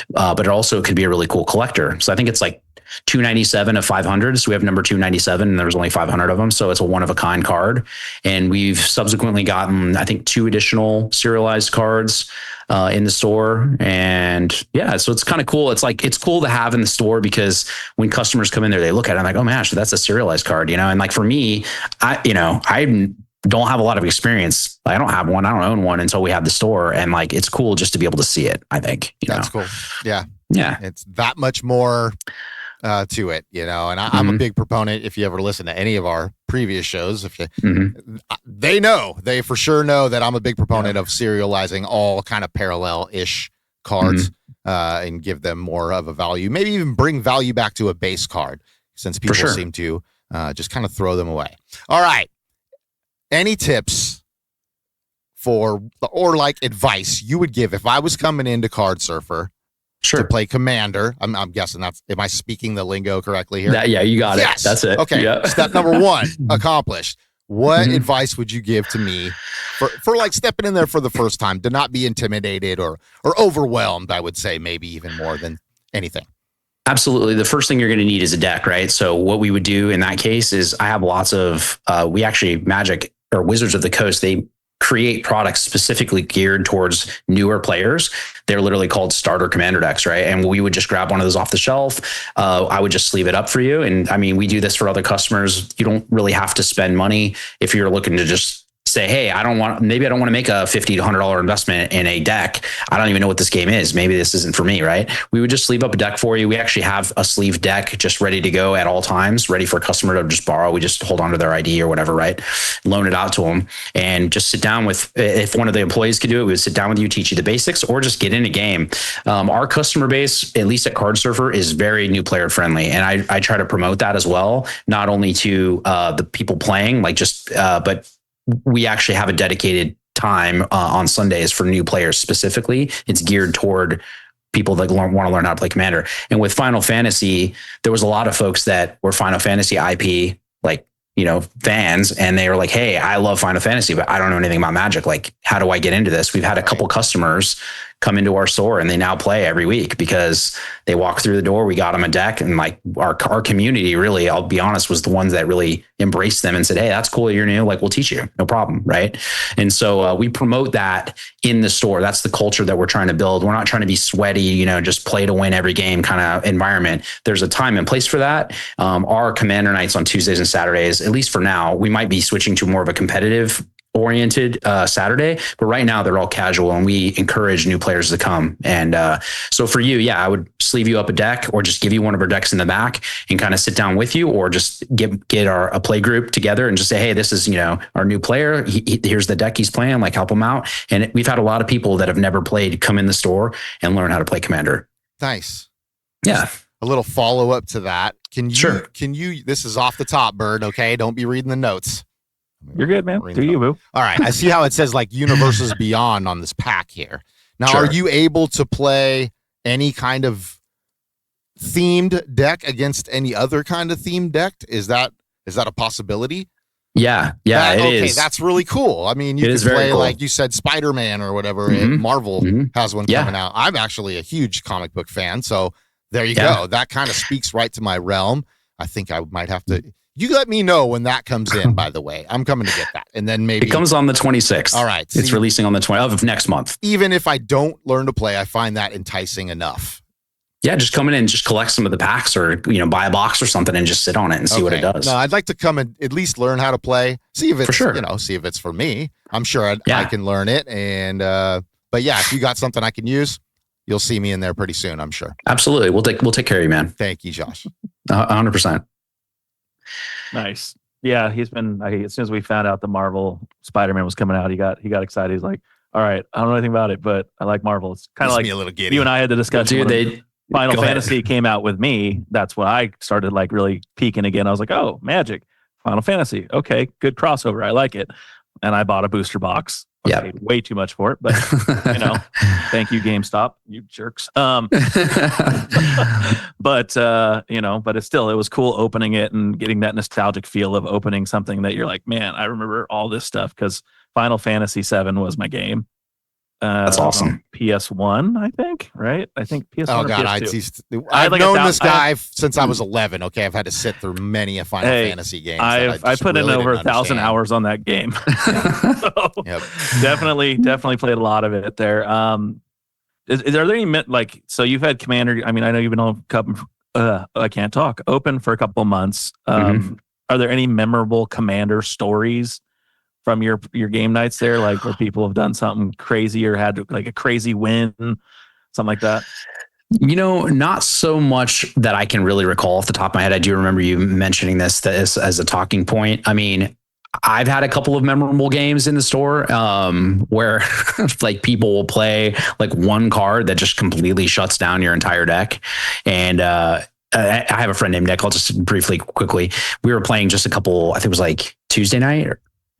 Speaker 4: but it also could be a really cool collector. So I think it's like 297 of 500. So we have number 297 and there's only 500 of them. So it's a one of a kind card. And we've subsequently gotten, I think, 2 additional serialized cards in the store. And yeah, so it's kind of cool. It's like, it's cool to have in the store because when customers come in there, they look at it and like, oh man, that's a serialized card, you know? And like for me, I don't have a lot of experience. I don't have one. I don't own one until we have the store. And like, it's cool just to be able to see it, I think.
Speaker 2: That's cool. Yeah.
Speaker 4: Yeah.
Speaker 2: It's that much more to it, you know, and I'm a big proponent. If you ever listen to any of our previous shows, if you, they for sure know that I'm a big proponent of serializing all kind of parallel-ish cards and give them more of a value, maybe even bring value back to a base card since people seem to just kind of throw them away. All right. Any tips or like advice you would give if I was coming into Cardsurfer to play Commander? I'm guessing am I speaking the lingo correctly here?
Speaker 4: Yeah, you got it. That's it.
Speaker 2: Okay.
Speaker 4: Yeah.
Speaker 2: Step number 1, accomplished. What advice would you give to me for like stepping in there for the first time to not be intimidated or overwhelmed? I would say maybe even more than anything.
Speaker 4: Absolutely. The first thing you're going to need is a deck, right? So what we would do in that case is I have lots of, we actually Magic or Wizards of the Coast, they create products specifically geared towards newer players. They're literally called starter commander decks, right? And we would just grab one of those off the shelf. I would just sleeve it up for you. And I mean, we do this for other customers. You don't really have to spend money if you're looking to just say, hey, maybe I don't want to make a $50 to $100 investment in a deck. I don't even know what this game is. Maybe this isn't for me, right? We would just sleeve up a deck for you. We actually have a sleeve deck just ready to go at all times, ready for a customer to just borrow. We just hold on to their ID or whatever, right? Loan it out to them and just sit down with, if one of the employees could do it, we would sit down with you, teach you the basics, or just get in a game. Our customer base, at least at Cardsurfer, is very new player friendly. And I try to promote that as well, not only to the people playing, but we actually have a dedicated time on Sundays for new players specifically. It's geared toward people that want to learn how to play Commander. And with Final Fantasy, there was a lot of folks that were Final Fantasy IP, like, you know, fans, and they were like, hey, I love Final Fantasy, but I don't know anything about Magic. Like, how do I get into this? We've had a couple customers come into our store and they now play every week because they walk through the door. We got them a deck, and like our community really, I'll be honest, was the ones that really embraced them and said, hey, that's cool. You're new. Like, we'll teach you. No problem. Right. And so we promote that in the store. That's the culture that we're trying to build. We're not trying to be sweaty, you know, just play to win every game kind of environment. There's a time and place for that. Our Commander nights on Tuesdays and Saturdays, at least for now, we might be switching to more of a competitive oriented Saturday, but right now they're all casual, and we encourage new players to come. And so for you, yeah, I would sleeve you up a deck, or just give you one of our decks in the back and kind of sit down with you, or just get a play group together and just say, hey, this is, you know, our new player. Here's the deck he's playing, like help him out. And we've had a lot of people that have never played come in the store and learn how to play Commander.
Speaker 2: Nice.
Speaker 4: Yeah.
Speaker 2: A little follow up to that. Can you,
Speaker 4: Sure.
Speaker 2: This is off the top, Bird. Okay. Don't be reading the notes.
Speaker 3: You're good, man. Do you, boo?
Speaker 2: All right. I see how it says like Universes Beyond on this pack here. Now,
Speaker 4: Sure.
Speaker 2: Are you able to play any kind of themed deck against any other kind of themed deck? Is that a possibility?
Speaker 4: Yeah. It is.
Speaker 2: That's really cool. I mean, you can play, cool, like you said, Spider-Man or whatever, and Marvel has one coming out. I'm actually a huge comic book fan, so there you go. That kind of speaks right to my realm. I think I might have to... You let me know when that comes in, by the way. I'm coming to get that. And then maybe...
Speaker 4: It comes on the 26th.
Speaker 2: All right.
Speaker 4: It's releasing on the 20th of next month.
Speaker 2: Even if I don't learn to play, I find that enticing enough.
Speaker 4: Yeah, just come in and just collect some of the packs, or, you know, buy a box or something and just sit on it and see what it does.
Speaker 2: No, I'd like to come and at least learn how to play. See if it's, for sure, you know, see if it's for me. I'm sure I can learn it. And, but yeah, if you got something I can use, you'll see me in there pretty soon, I'm sure.
Speaker 4: Absolutely. We'll take care of you, man.
Speaker 2: Thank you, Josh.
Speaker 4: 100%.
Speaker 3: Nice. Yeah, he's been. As soon as we found out the Marvel Spider-Man was coming out, he got excited. He's like, "All right, I don't know anything about it, but I like Marvel." It's kind of like
Speaker 2: me a little giddy.
Speaker 3: you and I had the discussion.
Speaker 4: Dude,
Speaker 3: Final Fantasy came out with me. That's when I started like really peaking again. I was like, "Oh, Magic, Final Fantasy. Okay, good crossover. I like it." And I bought a booster box. I paid way too much for it, but thank you, GameStop, you jerks. But but it was cool opening it and getting that nostalgic feel of opening something that you're like, man, I remember all this stuff because Final Fantasy VII was my game.
Speaker 4: That's awesome.
Speaker 3: PS1, I think, right? I think PS1.
Speaker 2: Oh God, I've known this guy since I was 11. Okay, I've had to sit through many a Final Fantasy game.
Speaker 3: I put in over 1,000 hours on that game. Definitely played a lot of it there. Are there any so you've had Commander? I mean, I know you've been on I can't talk. Open for a couple months. Are there any memorable Commander stories from your game nights there, like where people have done something crazy or had like a crazy win, something like that?
Speaker 4: Not so much that I can really recall off the top of my head. I do remember you mentioning this as a talking point. I mean, I've had a couple of memorable games in the store where like people will play like one card that just completely shuts down your entire deck. And I have a friend named Nick. I'll just quickly. We were playing just a couple, I think it was like Tuesday night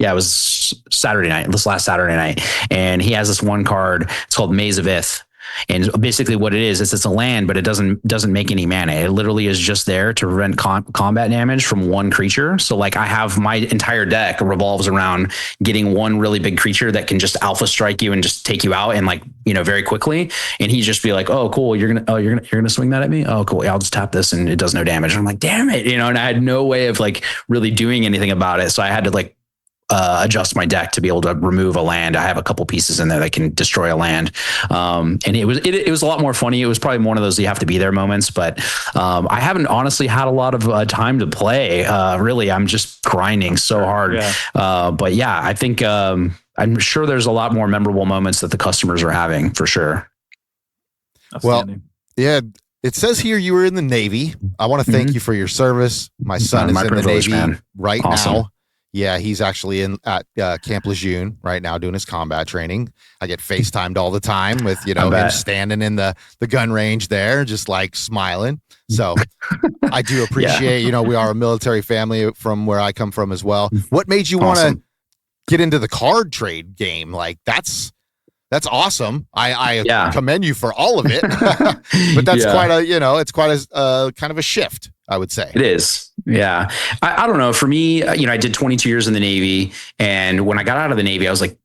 Speaker 4: it was Saturday night, this last Saturday night. And he has this one card. It's called Maze of Ith. And basically what it is it's a land, but it doesn't make any mana. It literally is just there to prevent combat damage from one creature. So like I have my entire deck revolves around getting one really big creature that can just alpha strike you and just take you out and very quickly. And he'd just be like, "Oh, cool. You're gonna swing that at me? Oh, cool. Yeah, I'll just tap this and it does no damage." And I'm like, "Damn it." And I had no way of like really doing anything about it. So I had to adjust my deck to be able to remove a land. I have a couple pieces in there that can destroy a land. And it was a lot more funny. It was probably one of those you have to be there moments, but I haven't honestly had a lot of time to play. Really, I'm just grinding so hard. But yeah, I think I'm sure there's a lot more memorable moments that the customers are having for sure.
Speaker 2: Well, yeah, it says here you were in the Navy. I want to thank you for your service. My son is in the Navy right now. Yeah, he's actually at Camp Lejeune right now doing his combat training. I get FaceTimed all the time with, him standing in the gun range there, just like smiling. So I do appreciate, we are a military family from where I come from as well. What made you want to get into the card trade game? Like that's awesome. I commend you for all of it, but that's it's quite a kind of a shift, I would say.
Speaker 4: It is. Yeah. I don't know. For me, I did 22 years in the Navy. And when I got out of the Navy, I was like,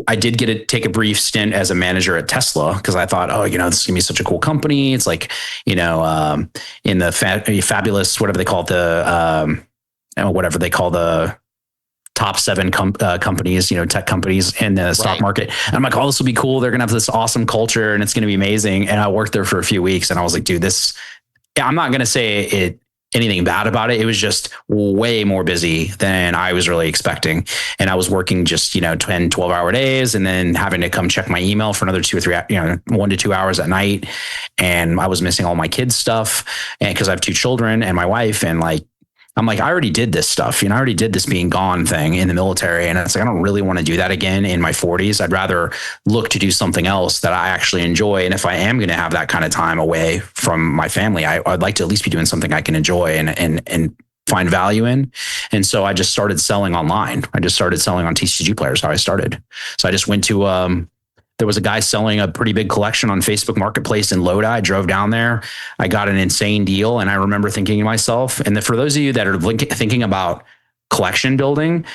Speaker 4: I did get to take a brief stint as a manager at Tesla because I thought, this is gonna be such a cool company. It's like, in the fabulous, whatever they call it, whatever they call the top 7 companies, tech companies in the stock market. And I'm like, oh, this will be cool. They're going to have this awesome culture and it's going to be amazing. And I worked there for a few weeks and I was like, dude, I'm not going to say anything bad about it. It was just way more busy than I was really expecting. And I was working just, 10, 12 hour days and then having to come check my email for another 2 or 3, 1 to 2 hours at night. And I was missing all my kids' stuff. And because I have 2 children and my wife, and I'm like, I already did this stuff. I already did this being gone thing in the military. And it's like, I don't really want to do that again in my 40s. I'd rather look to do something else that I actually enjoy. And if I am going to have that kind of time away from my family, I'd like to at least be doing something I can enjoy and find value in. And so I just started selling online. I just started selling on TCG Players, how I started. So I just went to, there was a guy selling a pretty big collection on Facebook Marketplace in Lodi. I drove down there. I got an insane deal. And I remember thinking to myself, and for those of you that are thinking about collection building,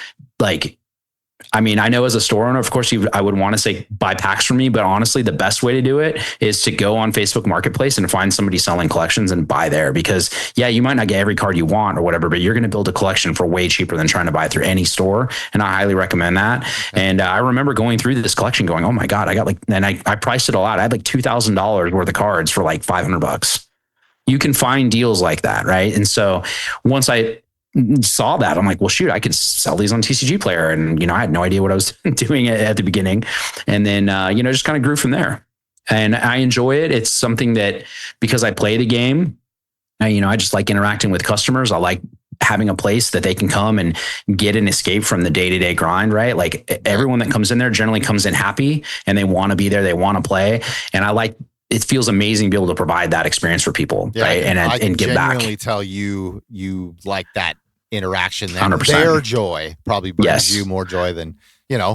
Speaker 4: I know as a store owner, of course, I would want to say buy packs from me, but honestly, the best way to do it is to go on Facebook Marketplace and find somebody selling collections and buy there. Because you might not get every card you want or whatever, but you're going to build a collection for way cheaper than trying to buy it through any store. And I highly recommend that. And I remember going through this collection going, oh my God, I got I priced it all out. I had $2,000 worth of cards for $500. You can find deals like that. Right. And so once I saw that, I'm like, well, shoot, I could sell these on TCG Player. And, I had no idea what I was doing at the beginning. And then, just kind of grew from there. and I enjoy it. It's something that, because I play the game, I just like interacting with customers. I like having a place that they can come and get an escape from the day-to-day grind, right? Like everyone that comes in there generally comes in happy and they want to be there. They want to play. And it feels amazing to be able to provide that experience for people, right? And give back. I
Speaker 2: genuinely tell you like that interaction.
Speaker 4: 100%.
Speaker 2: Their joy probably brings you more joy than,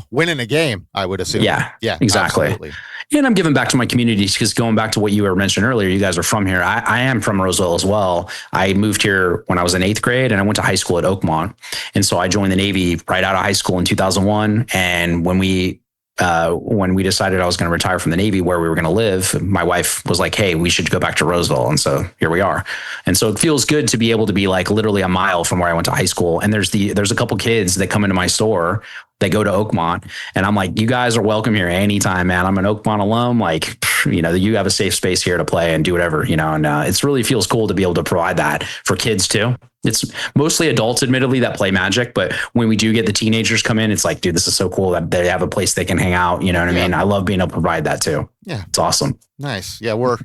Speaker 2: winning a game, I would assume.
Speaker 4: Yeah,
Speaker 2: yeah,
Speaker 4: exactly.
Speaker 2: Absolutely.
Speaker 4: And I'm giving back to my community, because going back to what you were mentioning earlier, you guys are from here. I am from Roseville as well. I moved here when I was in 8th grade, and I went to high school at Oakmont. And so I joined the Navy right out of high school in 2001. And when we decided I was going to retire from the Navy, where we were going to live, my wife was like, hey, we should go back to Roseville. And so here we are. And so it feels good to be able to be like literally a mile from where I went to high school. And there's a couple kids that come into my store. They go to Oakmont, and I'm like, you guys are welcome here anytime, man. I'm an Oakmont alum. Like, you have a safe space here to play and do whatever, and it's really feels cool to be able to provide that for kids too. It's mostly adults, admittedly, that play Magic. But when we do get the teenagers come in, it's like, dude, this is so cool that they have a place they can hang out. You know what I mean? I love being able to provide that too.
Speaker 2: Yeah.
Speaker 4: It's awesome.
Speaker 2: Nice. Yeah. We're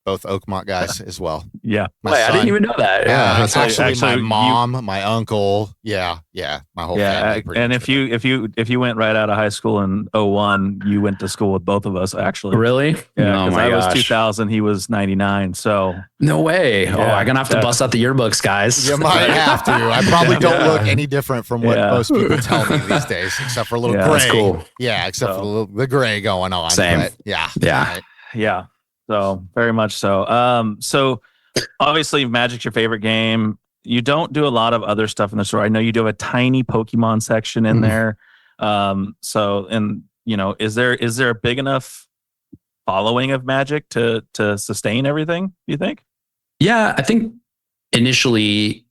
Speaker 2: both Oakmont guys as well.
Speaker 3: Yeah.
Speaker 4: I didn't even know that.
Speaker 2: Yeah. It's actually my mom, my uncle. Yeah. Yeah. My whole family.
Speaker 3: And if you went right out of high school in 01, you went to school with both of us, actually.
Speaker 4: Really?
Speaker 3: Yeah. Because I was 2000, he was 99. So
Speaker 4: no way. Yeah, I'm going to have to bust out the yearbooks, guys.
Speaker 2: You might have to. I probably don't look any different from what most people tell me these days, except for a little gray.
Speaker 4: That's cool.
Speaker 2: Yeah. Except for the gray going on.
Speaker 4: Same.
Speaker 2: But yeah.
Speaker 4: Yeah.
Speaker 3: Yeah. So very much so. So obviously Magic's your favorite game. You don't do a lot of other stuff in the store. I know you do have a tiny Pokemon section in there. Is there a big enough following of Magic to sustain everything, do you think?
Speaker 4: Yeah, I think initially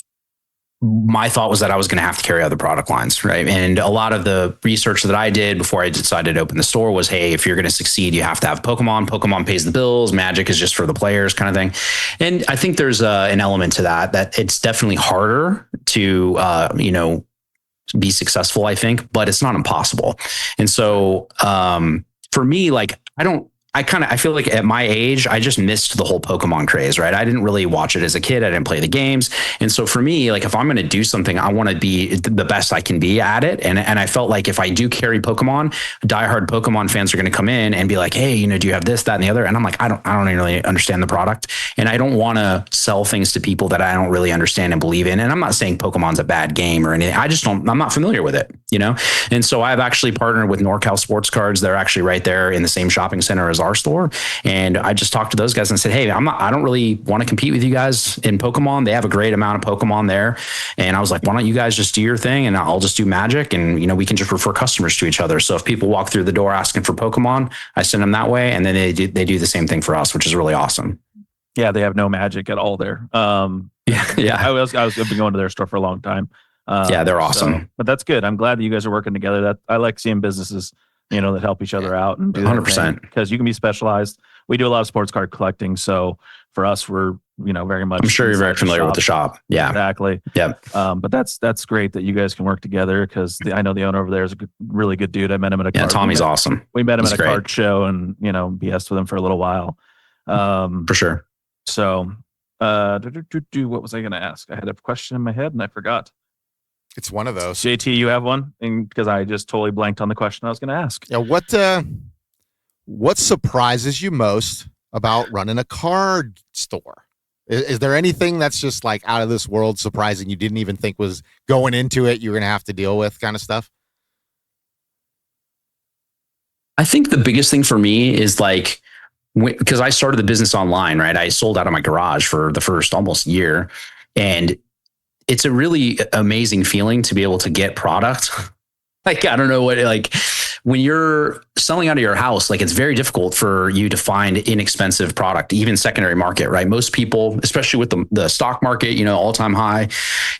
Speaker 4: my thought was that I was going to have to carry other product lines, right? And a lot of the research that I did before I decided to open the store was, hey, if you're going to succeed, you have to have Pokemon. Pokemon pays the bills. Magic is just for the players, kind of thing. And I think there's an element to that it's definitely harder to, be successful, I think, but it's not impossible. And so for me, like, I feel like at my age, I just missed the whole Pokemon craze, right? I didn't really watch it as a kid. I didn't play the games. And so for me, like, if I'm going to do something, I want to be the best I can be at it. And I felt like if I do carry Pokemon, diehard Pokemon fans are going to come in and be like, hey, do you have this, that, and the other? And I'm like, I don't really understand the product. And I don't want to sell things to people that I don't really understand and believe in. And I'm not saying Pokemon's a bad game or anything. I'm not familiar with it, And so I've actually partnered with NorCal Sports Cards. They're actually right there in the same shopping center as our store. And I just talked to those guys and said, hey, I don't really want to compete with you guys in Pokemon. They have a great amount of Pokemon there. And I was like, why don't you guys just do your thing and I'll just do Magic, and, we can just refer customers to each other. So if people walk through the door asking for Pokemon, I send them that way. And then they do the same thing for us, which is really awesome.
Speaker 3: Yeah. They have no Magic at all there.
Speaker 4: Yeah.
Speaker 3: I've been going to their store for a long time.
Speaker 4: They're awesome.
Speaker 3: But that's good. I'm glad that you guys are working together. That I like seeing businesses that help each other out and do
Speaker 4: 100%,
Speaker 3: because you can be specialized. We do a lot of sports card collecting. So for us, we're, very much.
Speaker 4: I'm sure you're very familiar with the shop. Yeah,
Speaker 3: exactly.
Speaker 4: Yeah.
Speaker 3: But that's great that you guys can work together, because I know the owner over there is a really good dude. I met him at a card.
Speaker 4: Tommy's awesome.
Speaker 3: We met him at a card show and, BS'd with him for a little while.
Speaker 4: For sure.
Speaker 3: So, what was I going to ask? I had a question in my head and I forgot.
Speaker 2: It's one of those.
Speaker 3: JT, you have one? And because I just totally blanked on the question I was going to ask.
Speaker 2: Yeah. What surprises you most about running a card store? Is there anything that's just like out of this world surprising you didn't even think was going into it you were going to have to deal with, kind of stuff?
Speaker 4: I think the biggest thing for me is like, because I started the business online, right? I sold out of my garage for the first almost year. And it's a really amazing feeling to be able to get product. Like, I don't know what, like when you're selling out of your house, like it's very difficult for you to find inexpensive product, even secondary market, right? Most people, especially with the stock market, all-time high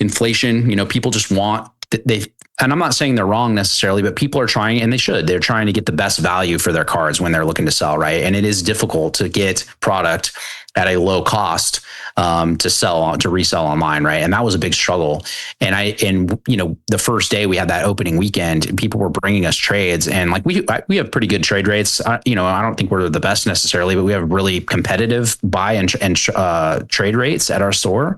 Speaker 4: inflation, people just want, and I'm not saying they're wrong necessarily, but people are trying, and they're trying to get the best value for their cards when they're looking to sell, right? And it is difficult to get product at a low cost to resell online, right? And that was a big struggle. And the first day we had that opening weekend, and people were bringing us trades, and like we have pretty good trade rates. I don't think we're the best necessarily, but we have really competitive buy and trade rates at our store.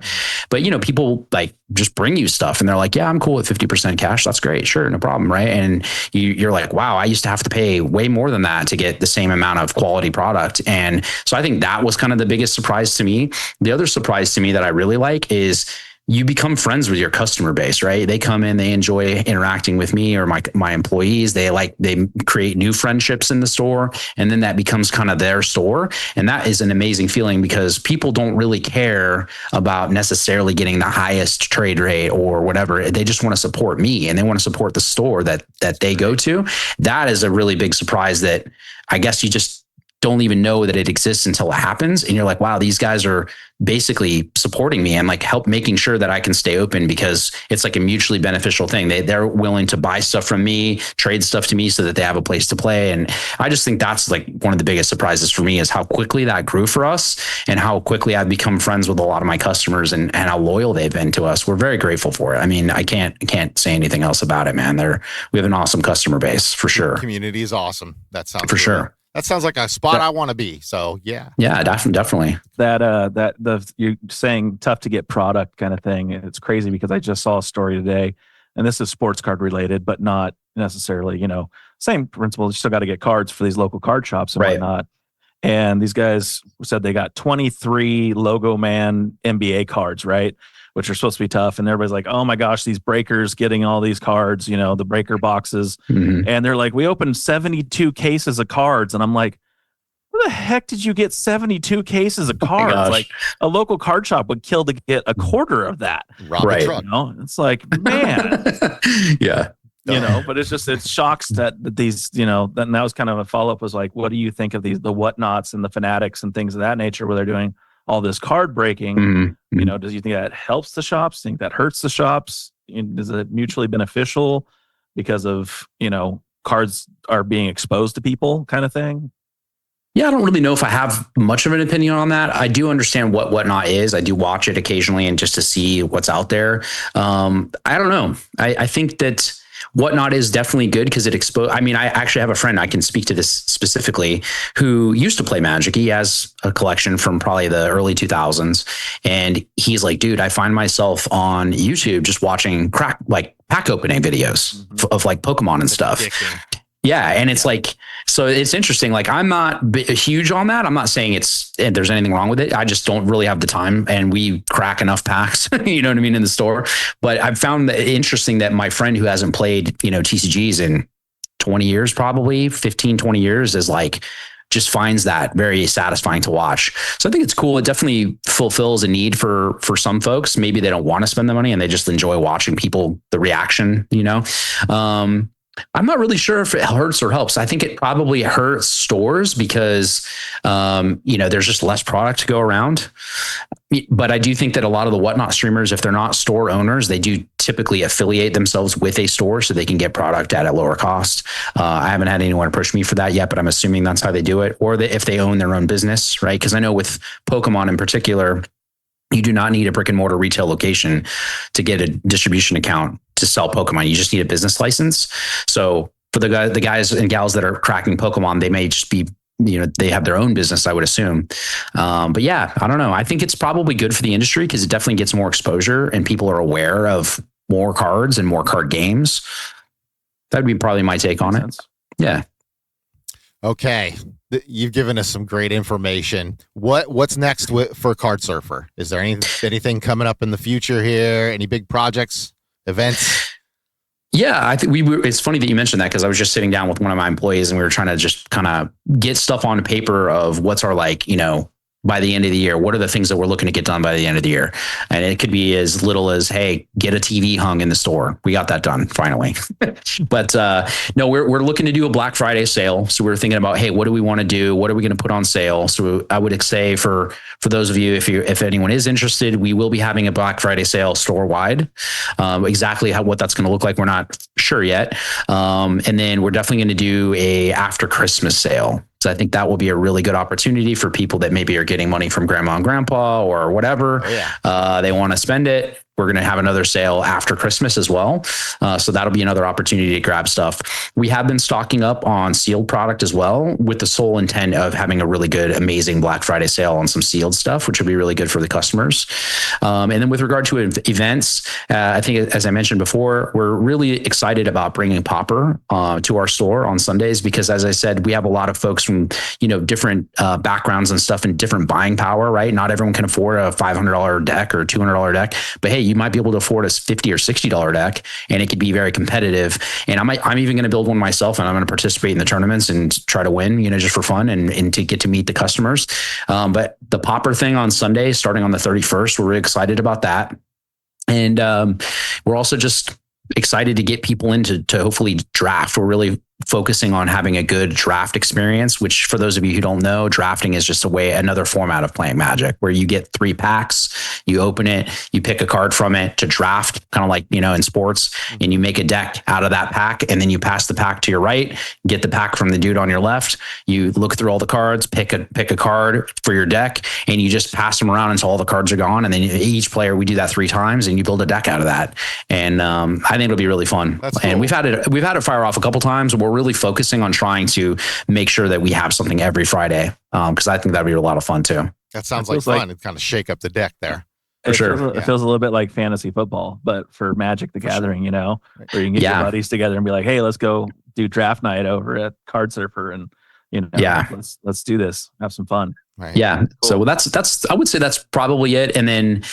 Speaker 4: But people like just bring you stuff, and they're like, yeah, I'm cool with 50% cash. That's great, sure, no problem, right? And you're like, wow, I used to have to pay way more than that to get the same amount of quality product. And so I think that was kind of the biggest surprise to me. The other surprise to me that I really like is you become friends with your customer base, right? They come in, they enjoy interacting with me or my employees. They create new friendships in the store, and then that becomes kind of their store. And that is an amazing feeling, because people don't really care about necessarily getting the highest trade rate or whatever. They just want to support me, and they want to support the store that they go to. That is a really big surprise that I guess you just don't even know that it exists until it happens. And you're like, wow, these guys are basically supporting me and like making sure that I can stay open, because it's like a mutually beneficial thing. They're willing to buy stuff from me, trade stuff to me so that they have a place to play. And I just think that's like one of the biggest surprises for me, is how quickly that grew for us and how quickly I've become friends with a lot of my customers and how loyal they've been to us. We're very grateful for it. I mean, I can't say anything else about it, man. We have an awesome customer base for sure.
Speaker 2: The community is awesome. That sounds
Speaker 4: for sure.
Speaker 2: That sounds like a spot I want to be. So yeah.
Speaker 4: Yeah, definitely.
Speaker 3: You're saying tough to get product kind of thing. It's crazy because I just saw a story today, and this is sports card related, but not necessarily, same principle. You still got to get cards for these local card shops and whatnot. And these guys said they got 23 Logo Man NBA cards, right? Which are supposed to be tough. And everybody's like, oh my gosh, these breakers getting all these cards, the breaker boxes. Mm-hmm. And they're like, we opened 72 cases of cards. And I'm like, where the heck did you get 72 cases of cards? Oh, like a local card shop would kill to get a quarter of that.
Speaker 4: Right.
Speaker 3: It's like, man.
Speaker 4: Yeah.
Speaker 3: But it shocks that these, that was kind of a follow-up was like, what do you think of the whatnots and the fanatics and things of that nature where they're doing all this card breaking? Mm-hmm. Does you think that helps the shops? Think that hurts the shops? Is it mutually beneficial because of, cards are being exposed to people kind of thing?
Speaker 4: Yeah, I don't really know if I have much of an opinion on that. I do understand what whatnot is. I do watch it occasionally and just to see what's out there. I don't know. I think that whatnot is definitely good because it exposed. I mean, I actually have a friend, I can speak to this specifically, who used to play Magic. He has a collection from probably the early 2000s. And he's like, dude, I find myself on YouTube just watching pack opening videos of like Pokemon and stuff. Addicting. Yeah. And it's like, so it's interesting. Like, I'm not huge on that. I'm not saying there's anything wrong with it. I just don't really have the time, and we crack enough packs, you know what I mean, in the store. But I've found that interesting that my friend who hasn't played, TCGs in 20 years, probably 15, 20 years, is like, just finds that very satisfying to watch. So I think it's cool. It definitely fulfills a need for some folks. Maybe they don't want to spend the money and they just enjoy watching the reaction, I'm not really sure if it hurts or helps. I think it probably hurts stores because, there's just less product to go around. But I do think that a lot of the whatnot streamers, if they're not store owners, they do typically affiliate themselves with a store so they can get product at a lower cost. I haven't had anyone approach me for that yet, but I'm assuming that's how they do it. Or if they own their own business, right? Because I know with Pokemon in particular, you do not need a brick and mortar retail location to get a distribution account to sell Pokemon. You just need a business license. So for the guys and gals that are cracking Pokemon, they may just be, they have their own business, I would assume. But yeah, I don't know. I think it's probably good for the industry because it definitely gets more exposure and people are aware of more cards and more card games. That'd be probably my take on it. Yeah.
Speaker 2: Okay. You've given us some great information. What's next for Cardsurfer? Is there anything coming up in the future here? Any big projects, events?
Speaker 4: Yeah, I think it's funny that you mentioned that because I was just sitting down with one of my employees and we were trying to just kind of get stuff on paper of what's our by the end of the year, what are the things that we're looking to get done by the end of the year? And it could be as little as, hey, get a TV hung in the store. We got that done finally. But no, we're looking to do a Black Friday sale. So we're thinking about, hey, what do we want to do? What are we going to put on sale? So I would say for those of you, if anyone is interested, we will be having a Black Friday sale store wide. Exactly what that's going to look like, we're not sure yet. And then we're definitely going to do a after Christmas sale. So I think that will be a really good opportunity for people that maybe are getting money from grandma and grandpa or whatever. They want to spend it. We're going to have another sale after Christmas as well. So that'll be another opportunity to grab stuff. We have been stocking up on sealed product as well, with the sole intent of having a really good, amazing Black Friday sale on some sealed stuff, which will be really good for the customers. And then with regard to events, I think, as I mentioned before, we're really excited about bringing Popper to our store on Sundays, because as I said, we have a lot of folks from, different backgrounds and stuff and different buying power, right? Not everyone can afford a $500 deck or $200 deck, but hey, you might be able to afford a $50 or $60 deck, and it could be very competitive. And I'm even going to build one myself, and I'm going to participate in the tournaments and try to win, just for fun and to get to meet the customers. But the Popper thing on Sunday, starting on the 31st, we're really excited about that. And we're also just excited to get people into to hopefully draft. We're really focusing on having a good draft experience, which, for those of you who don't know, drafting is just another format of playing Magic, where you get 3 packs, you open it, you pick a card from it to draft, kind of like, in sports, and you make a deck out of that pack, and then you pass the pack to your right, get the pack from the dude on your left, you look through all the cards, pick a card for your deck, and you just pass them around until all the cards are gone. And then each player, we do that 3 times, and you build a deck out of that. And I think it'll be really fun. That's cool. And we've had it fire off a couple times. We're really focusing on trying to make sure that we have something every Friday, because I think that'd be a lot of fun too.
Speaker 2: That sounds like fun. It kind of shake up the deck there.
Speaker 3: For sure. It feels a little bit like fantasy football, but for Magic the Gathering, where you can get your buddies together and be like, hey, let's go do draft night over at Cardsurfer, and let's do this, have some fun.
Speaker 4: Right. Yeah. Cool. So that's I would say that's probably it. And then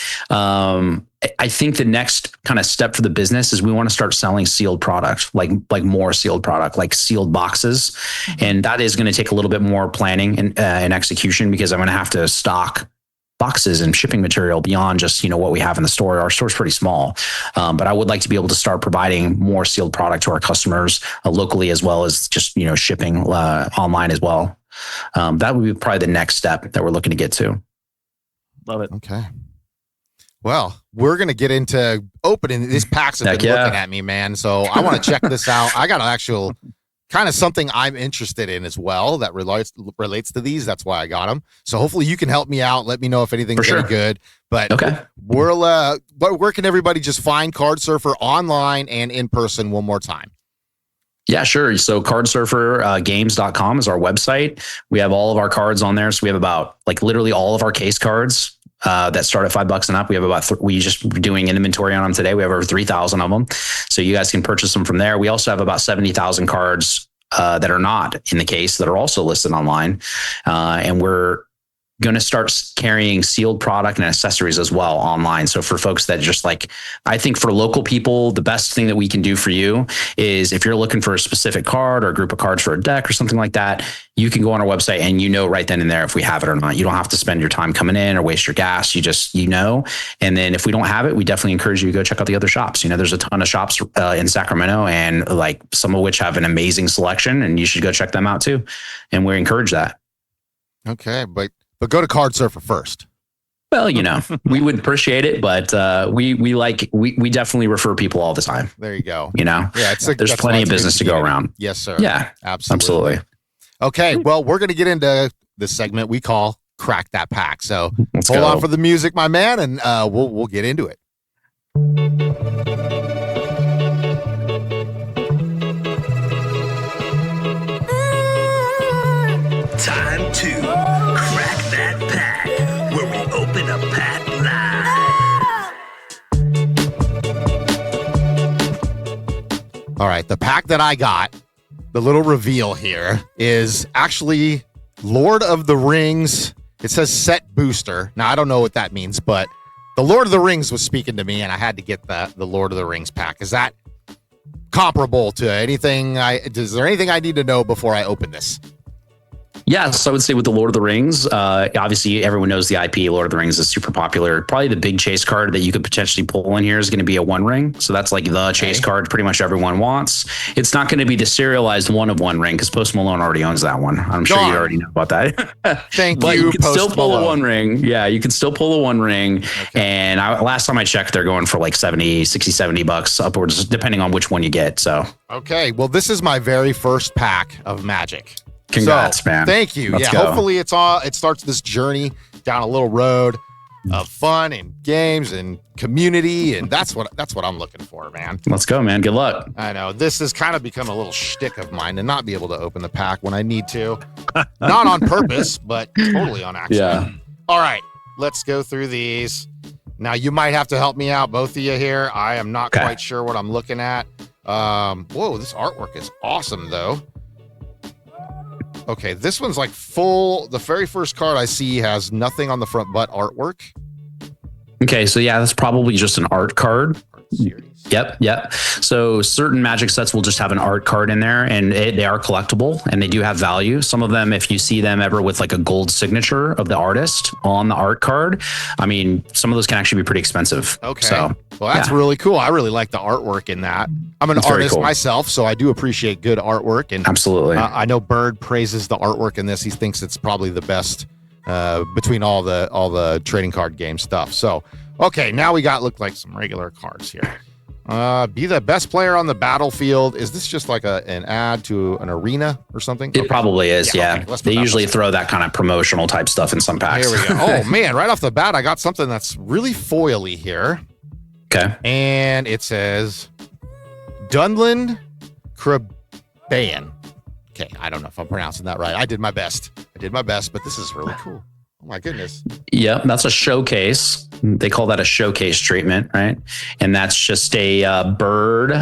Speaker 4: I think the next kind of step for the business is we want to start selling sealed product, like more sealed product, like sealed boxes. And that is going to take a little bit more planning and execution, because I'm going to have to stock boxes and shipping material beyond just, what we have in the store. Our store's pretty small, but I would like to be able to start providing more sealed product to our customers locally, as well as just, shipping online as well. That would be probably the next step that we're looking to get to.
Speaker 3: Love it.
Speaker 2: Okay. Well, we're going to get into opening. These packs have been looking at me, man. So I want to check this out. I got an actual kind of something I'm interested in as well that relates to these. That's why I got them. So hopefully you can help me out. Let me know if anything's very good. But where can everybody just find Cardsurfer online and in person one more time?
Speaker 4: Yeah, sure. So cardsurfergames.com is our website. We have all of our cards on there. So we have about literally all of our case cards that start at $5 and up. We have we just doing inventory on them today. We have over 3,000 of them. So you guys can purchase them from there. We also have about 70,000 cards that are not in the case that are also listed online. And we're going to start carrying sealed product and accessories as well online. So for folks that just I think for local people, the best thing that we can do for you is, if you're looking for a specific card or a group of cards for a deck or something like that, you can go on our website and right then and there if we have it or not. You don't have to spend your time coming in or waste your gas. You just, and then if we don't have it, we definitely encourage you to go check out the other shops. There's a ton of shops in Sacramento, and some of which have an amazing selection, and you should go check them out too. And we encourage that.
Speaker 2: Okay. But go to Cardsurfer first.
Speaker 4: Well, we would appreciate it, but we definitely refer people all the time.
Speaker 2: There you go.
Speaker 4: There's plenty of business to go around.
Speaker 2: Yes, sir.
Speaker 4: Yeah, absolutely.
Speaker 2: Okay, well, we're going to get into this segment we call Crack That Pack. So hold on for the music, my man, and we'll get into it.
Speaker 1: Time to crack that pack, where we open a pack live.
Speaker 2: All right, the pack that I got, the little reveal here, is actually Lord of the Rings. It says set booster. Now, I don't know what that means, but the Lord of the Rings was speaking to me, and I had to get the Lord of the Rings pack. Is that comparable to anything? Is there anything I need to know before I open this?
Speaker 4: Yes, I would say with the Lord of the Rings, obviously everyone knows the IP. Lord of the Rings is super popular. Probably the big chase card that you could potentially pull in here is going to be a One Ring. So that's like the chase card pretty much everyone wants. It's not going to be the serialized one of One Ring because Post Malone already owns that one. I'm sure you already know about that.
Speaker 2: Thank
Speaker 4: but
Speaker 2: you,
Speaker 4: you can
Speaker 2: Post
Speaker 4: still pull
Speaker 2: Malone.
Speaker 4: a One Ring. Yeah, you can still pull a One Ring. And last time I checked, they're going for like 60, 70 bucks upwards, depending on which one you get. So,
Speaker 2: okay. Well, this is my very first pack of Magic.
Speaker 4: Congrats, man.
Speaker 2: Thank you.
Speaker 4: Let's
Speaker 2: yeah,
Speaker 4: go.
Speaker 2: hopefully it starts this journey down a little road of fun and games and community, and that's what I'm looking for, man.
Speaker 4: Let's go, man. Good luck.
Speaker 2: I know this has kind of become a little shtick of mine to not be able to open the pack when I need to. Not on purpose, but totally on accident.
Speaker 4: Yeah.
Speaker 2: All right, let's go through these. Now you might have to help me out, both of you here. I am not quite sure what I'm looking at. Whoa, this artwork is awesome though. Okay, this one's like full. The very first card I see has nothing on the front but artwork.
Speaker 4: Okay, so yeah, that's probably just an art card.
Speaker 2: Art series.
Speaker 4: Yep. So certain Magic sets will just have an art card in there, and they are collectible, and they do have value. Some of them, if you see them ever with like a gold signature of the artist on the art card, I mean, some of those can actually be pretty expensive.
Speaker 2: Okay.
Speaker 4: So,
Speaker 2: well, that's really cool. I really like the artwork in that. I'm an
Speaker 4: It's very
Speaker 2: artist
Speaker 4: cool.
Speaker 2: myself, so I do appreciate good artwork. And
Speaker 4: absolutely.
Speaker 2: I know Bird praises the artwork in this. He thinks it's probably the best between all the trading card game stuff. So, okay, now we look like some regular cards here. Be the best player on the battlefield. Is this just like an ad to an arena or something?
Speaker 4: It probably is, yeah.
Speaker 2: Okay, let's put
Speaker 4: they
Speaker 2: that
Speaker 4: usually
Speaker 2: one.
Speaker 4: throw that kind of promotional type stuff in some packs.
Speaker 2: Here we go. Oh, man, right off the bat, I got something that's really foily here.
Speaker 4: Okay.
Speaker 2: And it says Dunland Krabayan. Okay, I don't know if I'm pronouncing that right. I did my best, but this is really cool. Oh my goodness.
Speaker 4: Yep, that's a showcase. They call that a showcase treatment, right? And that's just a bird.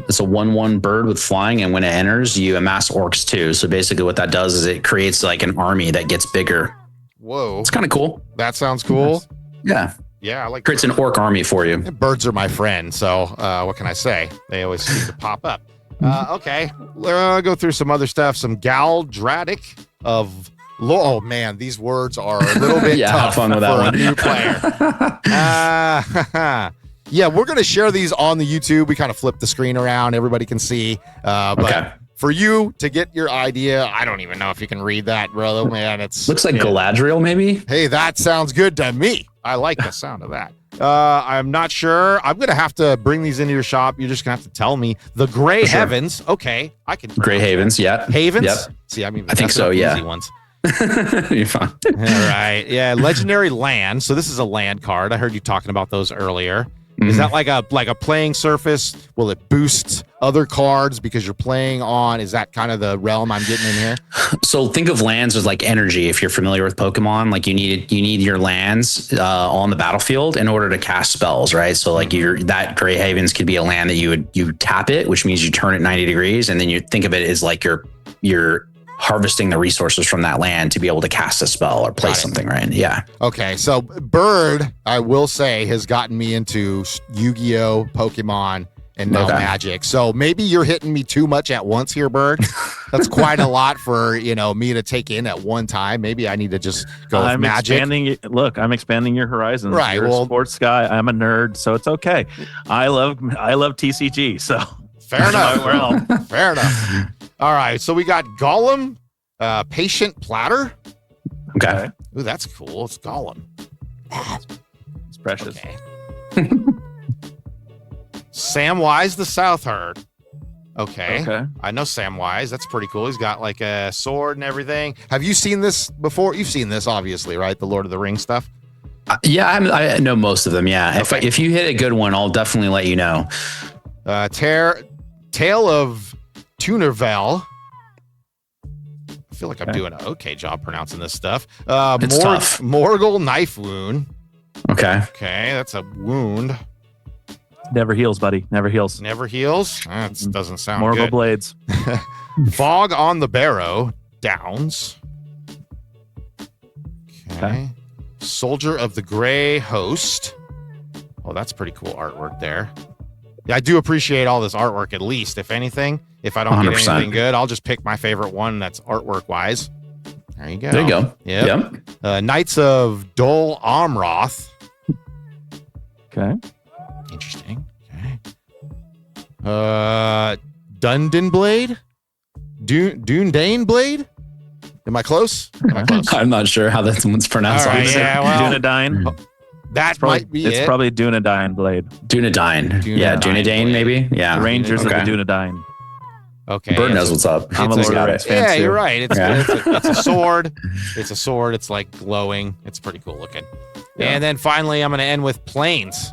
Speaker 4: It's a 1/1 bird with flying, and when it enters, you amass orcs too. So basically what that does is it creates like an army that gets bigger.
Speaker 2: Whoa.
Speaker 4: It's kind of cool.
Speaker 2: That sounds cool.
Speaker 4: Yeah.
Speaker 2: Yeah, I like
Speaker 4: Creates an orc army for you.
Speaker 2: birds are my friend, so what can I say? They always seem to pop up. Okay, I'll go through some other stuff. Some Galdradic of oh man, these words are a little bit
Speaker 4: Yeah,
Speaker 2: tough
Speaker 4: have fun with that
Speaker 2: for
Speaker 4: one.
Speaker 2: a new player. Yeah, we're gonna share these on the YouTube. We kind of flip the screen around, everybody can see. But for you to get your idea, I don't even know if you can read that, brother. Man, it's
Speaker 4: Looks like Galadriel, maybe.
Speaker 2: hey, that sounds good to me. I like the sound of that. I'm not sure. I'm gonna have to bring these into your shop. You're just gonna have to tell me. The Gray
Speaker 4: For sure.
Speaker 2: Heavens. Okay, I can.
Speaker 4: Gray Havens, yeah.
Speaker 2: Havens.
Speaker 4: Yep.
Speaker 2: See, I mean,
Speaker 4: I think
Speaker 2: that's
Speaker 4: so,
Speaker 2: not
Speaker 4: yeah.
Speaker 2: Easy ones.
Speaker 4: You're fine.
Speaker 2: All right. Yeah. Legendary Land. So this is a land card. I heard you talking about those earlier. Is that like a playing surface? Will it boost other cards because you're playing on? Is that kind of the realm I'm getting in here?
Speaker 4: So think of lands as like energy. If you're familiar with Pokemon, like you need your lands on the battlefield in order to cast spells, right? So like that Grey Havens could be a land that you tap it, which means you turn it 90 degrees, and then you think of it as like you're harvesting the resources from that land to be able to cast a spell or play something, right? Yeah.
Speaker 2: Okay, so Bird, I will say, has gotten me into Yu-Gi-Oh, Pokemon, and now Magic. So maybe you're hitting me too much at once here, Bird. That's quite a lot for me to take in at one time. Maybe I need to just go with Magic.
Speaker 3: I'm expanding your horizons.
Speaker 2: Right,
Speaker 3: You're a sports guy. I'm a nerd, so it's okay. I love TCG, so
Speaker 2: Fair enough.
Speaker 3: Well,
Speaker 2: Fair enough. All right, so we got Gollum, Patient Platter.
Speaker 4: Okay.
Speaker 2: Ooh, that's cool. It's Gollum.
Speaker 3: it's precious.
Speaker 2: Okay. Samwise the Southherd. Okay. I know Samwise. That's pretty cool. He's got like a sword and everything. Have you seen this before? You've seen this, obviously, right? The Lord of the Rings stuff.
Speaker 4: Yeah, I know most of them. Yeah.
Speaker 2: Okay.
Speaker 4: If you hit a good one, I'll definitely let you know.
Speaker 2: Tale of Tunervel. I feel like I'm doing an okay job pronouncing this stuff.
Speaker 4: It's tough.
Speaker 2: Morgul Knife Wound.
Speaker 4: Okay.
Speaker 2: Okay, that's a wound.
Speaker 3: Never heals, buddy. Never heals.
Speaker 2: Never heals. That doesn't sound
Speaker 3: More
Speaker 2: good.
Speaker 3: of blades.
Speaker 2: Fog on the Barrow. Downs. Okay. Soldier of the Gray Host. Oh, that's pretty cool artwork there. Yeah, I do appreciate all this artwork, at least, if anything. If I don't
Speaker 4: 100%.
Speaker 2: get anything good, I'll just pick my favorite one that's artwork-wise. There you go.
Speaker 4: There you go.
Speaker 2: Yep. Knights of Dol Amroth.
Speaker 3: Okay.
Speaker 2: Interesting. Okay. Dundon Blade? Dundane Blade? Am I close?
Speaker 4: I'm not sure how that one's pronounced.
Speaker 2: All right, yeah, well,
Speaker 3: Dunedain.
Speaker 2: that might be
Speaker 3: It's
Speaker 2: it.
Speaker 3: probably Dunedain Blade.
Speaker 4: Dunedain. Yeah, Dunedain maybe. Yeah.
Speaker 3: Rangers of the
Speaker 4: Okay.
Speaker 3: Dunedain.
Speaker 2: Okay.
Speaker 4: Bird knows what's up.
Speaker 3: I'm a
Speaker 4: He's
Speaker 3: Lord
Speaker 4: got
Speaker 3: of
Speaker 4: it.
Speaker 3: Rings fan
Speaker 2: Yeah,
Speaker 3: too.
Speaker 2: you're right. It's
Speaker 4: Yeah.
Speaker 2: a sword. It's a sword. It's like glowing. It's pretty cool looking.
Speaker 3: Yeah.
Speaker 2: And then finally, I'm going to end with Plains.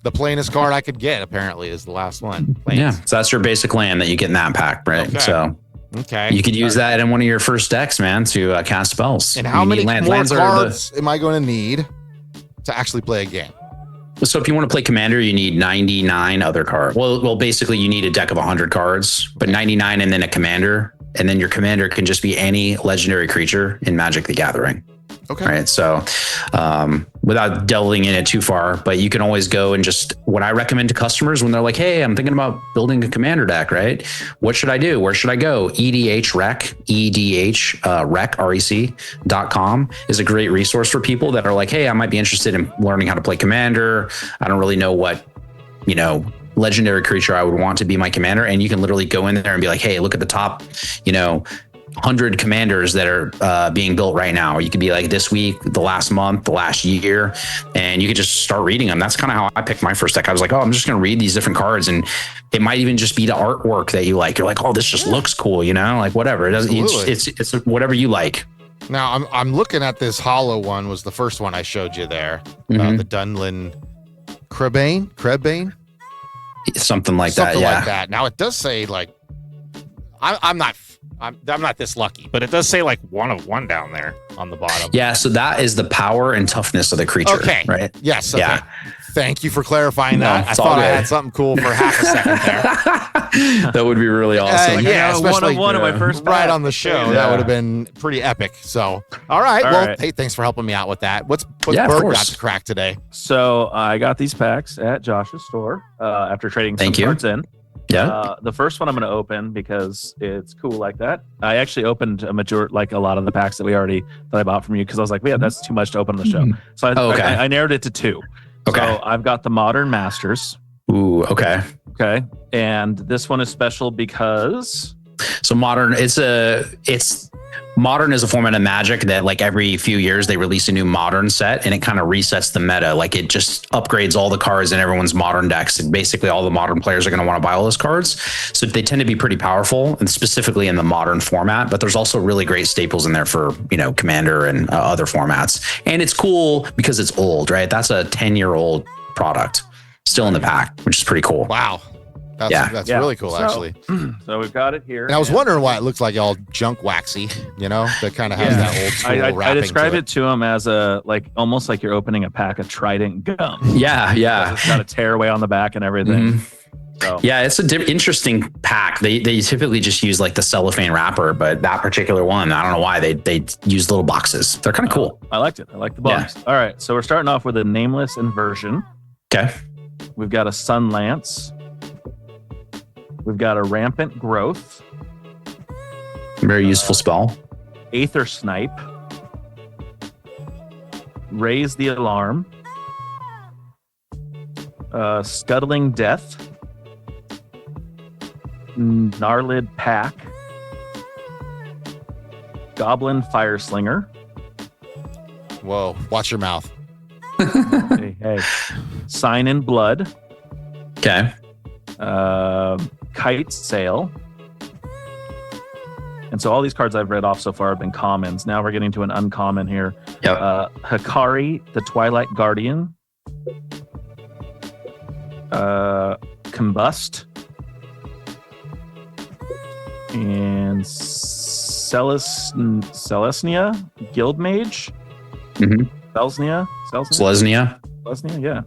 Speaker 2: The plainest card I could get, apparently, is the last one. Plains.
Speaker 4: Yeah. So that's your basic land that you get in that pack, right?
Speaker 2: Okay.
Speaker 4: So
Speaker 2: Okay.
Speaker 4: you could use that in one of your first decks, man, to cast spells.
Speaker 2: And how
Speaker 4: You
Speaker 2: many
Speaker 4: need
Speaker 2: more
Speaker 4: Lands are
Speaker 2: cards am I going to need to actually play a game?
Speaker 4: So if you want to play Commander, you need 99 other cards. Well, basically you need a deck of 100 cards, but 99 and then a Commander. And then your Commander can just be any legendary creature in Magic the Gathering.
Speaker 2: Okay.
Speaker 4: Right. So without delving in it too far, but you can always go and just what I recommend to customers when they're like, hey, I'm thinking about building a Commander deck, right? What should I do? Where should I go? rec.com is a great resource for people that are like, hey, I might be interested in learning how to play Commander. I don't really know what, legendary creature I would want to be my commander. And you can literally go in there and be like, hey, look at the top, 100 commanders that are being built right now. Or you could be like this week, the last month, the last year, and you could just start reading them. That's kind of how I picked my first deck. I was like, oh, I'm just going to read these different cards, and it might even just be the artwork that you like. You're like, oh, this just looks cool, like whatever. It doesn't. It's whatever you like.
Speaker 2: Now I'm looking at this hollow one. Was the first one I showed you there?
Speaker 4: Mhm.
Speaker 2: The Dunlin Krebane,
Speaker 4: Something like that.
Speaker 2: something
Speaker 4: Yeah.
Speaker 2: like that. Now it does say like I'm not this lucky, but it does say like 1 of 1 down there on the bottom.
Speaker 4: Yeah. So that is the power and toughness of the creature.
Speaker 2: Okay.
Speaker 4: Right.
Speaker 2: Yes. Okay.
Speaker 4: Yeah.
Speaker 2: Thank you for clarifying
Speaker 4: No,
Speaker 2: that. I
Speaker 4: it's all
Speaker 2: thought I
Speaker 4: good.
Speaker 2: had something cool for half a second there.
Speaker 4: That would be really awesome.
Speaker 2: yeah,
Speaker 3: I got
Speaker 2: especially
Speaker 3: 1 of 1 in my first
Speaker 2: right
Speaker 3: pack.
Speaker 2: on the show.
Speaker 4: Yeah.
Speaker 2: That would have been pretty epic. So, all right.
Speaker 3: All
Speaker 2: Well,
Speaker 3: right.
Speaker 2: hey, thanks for helping me out with that. What's
Speaker 4: Yeah, of
Speaker 2: Bird
Speaker 4: course.
Speaker 2: got to crack today?
Speaker 3: So I got these packs at Josh's store after trading some
Speaker 4: Thank you.
Speaker 3: cards in.
Speaker 4: Yeah.
Speaker 3: The first one I'm going to open because it's cool like that. I actually opened a lot of the packs that I bought from you because I was like, yeah, that's too much to open on the show. So I narrowed it to 2.
Speaker 4: Okay.
Speaker 3: So I've got the Modern Masters.
Speaker 4: Ooh. Okay.
Speaker 3: Okay. And this one is special because
Speaker 4: So modern is a format of Magic that like every few years they release a new modern set and it kind of resets the meta. Like it just upgrades all the cards in everyone's modern decks. And basically all the modern players are going to want to buy all those cards. So they tend to be pretty powerful and specifically in the modern format, but there's also really great staples in there for, Commander and other formats. And it's cool because it's old, right? That's a 10-year-old product still in the pack, which is pretty cool.
Speaker 2: Wow. That's
Speaker 3: Yeah.
Speaker 2: really cool, actually.
Speaker 3: So we've got it here.
Speaker 2: And I was wondering why it looks like all junk waxy, that kind of has that old school
Speaker 3: I
Speaker 2: wrapping
Speaker 3: describe
Speaker 2: to
Speaker 3: it to him as almost like you're opening a pack of Trident gum.
Speaker 4: Yeah. Yeah.
Speaker 3: It's got a tear away on the back and everything.
Speaker 4: Mhm.
Speaker 3: So
Speaker 4: Yeah, it's an interesting pack. They typically just use like the cellophane wrapper, but that particular one, I don't know why they use little boxes. They're kind of cool.
Speaker 3: I liked it. I like the box. All right. So we're starting off with a nameless inversion.
Speaker 4: Okay.
Speaker 3: We've got a Sun Lance. We've got a Rampant Growth,
Speaker 4: Very useful spell.
Speaker 3: Aether Snipe, Raise the Alarm, Scuttling Death, Gnarlid Pack, Goblin Fireslinger.
Speaker 2: Whoa, watch your mouth.
Speaker 3: Hey. Sign in Blood,
Speaker 4: Okay.
Speaker 3: Kite Sail. And so all these cards I've read off so far have been commons. Now we're getting to an uncommon here.
Speaker 4: Yep.
Speaker 3: Hikari, the Twilight Guardian. Combust. And Celestia, Guildmage.
Speaker 4: Mhm.
Speaker 3: Selesnya?
Speaker 4: Selesnya.
Speaker 3: Selesnya, yeah.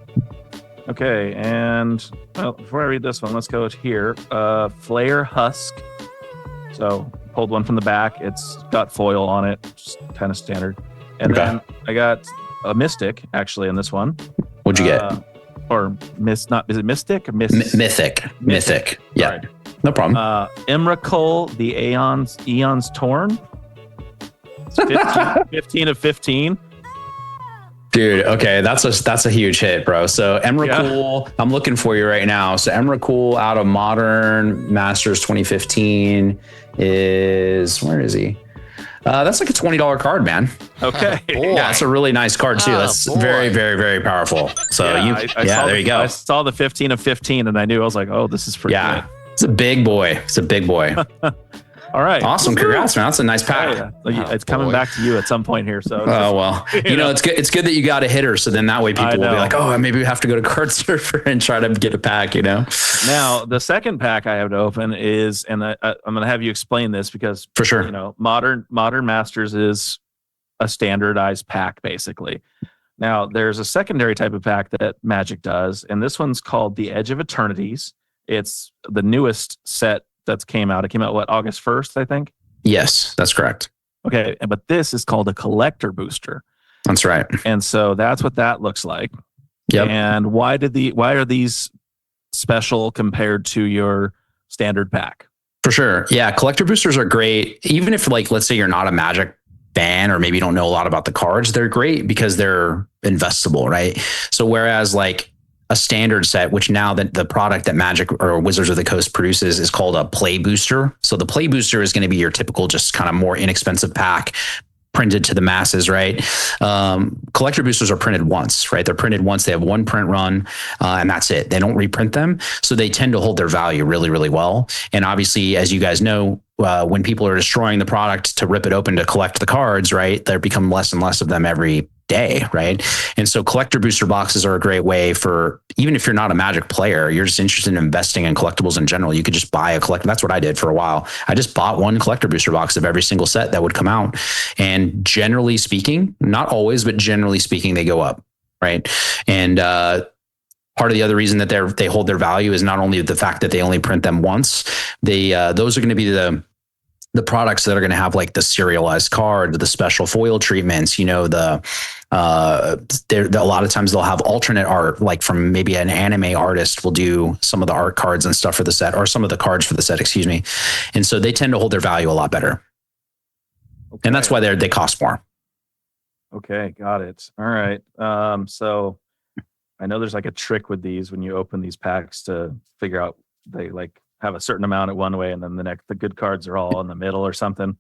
Speaker 3: Okay, and before I read this one, let's go here. Flare Husk. So pulled one from the back. It's got foil on it, just kind of standard. And
Speaker 4: Okay.
Speaker 3: then I got a Mystic actually in this one.
Speaker 4: What'd you get?
Speaker 3: Is it Mystic?
Speaker 4: Mythic. Yeah.
Speaker 3: Sorry.
Speaker 4: No problem.
Speaker 3: Emrakul, the Eon's Torn. It's 15 of 15.
Speaker 4: Dude, okay, that's a huge hit, bro. So Emrakul, I'm looking for you right now. So Emrakul out of Modern Masters 2015 is, where is he? That's like a $20 card, man.
Speaker 3: Okay.
Speaker 4: Yeah, that's a really nice card too. That's very, very, very powerful. So there you go.
Speaker 3: I saw the 15 of 15 and I knew, I was like, oh, this is pretty good.
Speaker 4: It's a big boy. It's a big boy.
Speaker 3: All right.
Speaker 4: Awesome. Congrats, man. That's a nice pack.
Speaker 3: It's coming back to you at some point here. So
Speaker 4: you know, it's good. It's good that you got a hitter. So then that way people will be like, oh, maybe we have to go to Cardsurfer and try to get a pack, you know?
Speaker 3: Now, the second pack I have to open is, and I'm going to have you explain this because
Speaker 4: for sure,
Speaker 3: you know, Modern Masters is a standardized pack basically. Now there's a secondary type of pack that Magic does. And this one's called the Edge of Eternities. It's the newest set that's came out. It came out August 1st, I think.
Speaker 4: Yes, that's correct.
Speaker 3: Okay, but this is called a collector booster.
Speaker 4: That's right.
Speaker 3: And so that's what that looks like.
Speaker 4: Yep.
Speaker 3: And why are these special compared to your standard pack?
Speaker 4: For sure. Yeah, collector boosters are great. Even if, like, let's say you're not a Magic fan or maybe you don't know a lot about the cards, they're great because they're investable, right? So whereas like a standard set, which now that the product that Magic or Wizards of the Coast produces is called a play booster. So the play booster is going to be your typical, just kind of more inexpensive pack printed to the masses, right? Collector boosters are printed once, right? They're printed once. They have one print run and that's it. They don't reprint them. So they tend to hold their value really, really well. And obviously, as you guys know, when people are destroying the product to rip it open to collect the cards, right? There become less and less of them every day, right? And so collector booster boxes are a great way for, even if you're not a Magic player, you're just interested in investing in collectibles in general, you could just buy a collector. That's what I did for a while. I just bought one collector booster box of every single set that would come out. And generally speaking, not always, but generally speaking, they go up, right? And part of the other reason that they hold their value is not only the fact that they only print them once, those are going to be the products that are going to have like the serialized card, the special foil treatments, you know, a lot of times they'll have alternate art, like from maybe an anime artist will do some of the art cards and stuff for the set, or some of the cards for the set, excuse me. And so they tend to hold their value a lot better. Okay. And that's why they cost more.
Speaker 3: Okay. Got it. All right. So I know there's like a trick with these when you open these packs to figure out they like have a certain amount at one way and then the good cards are all in the middle or something.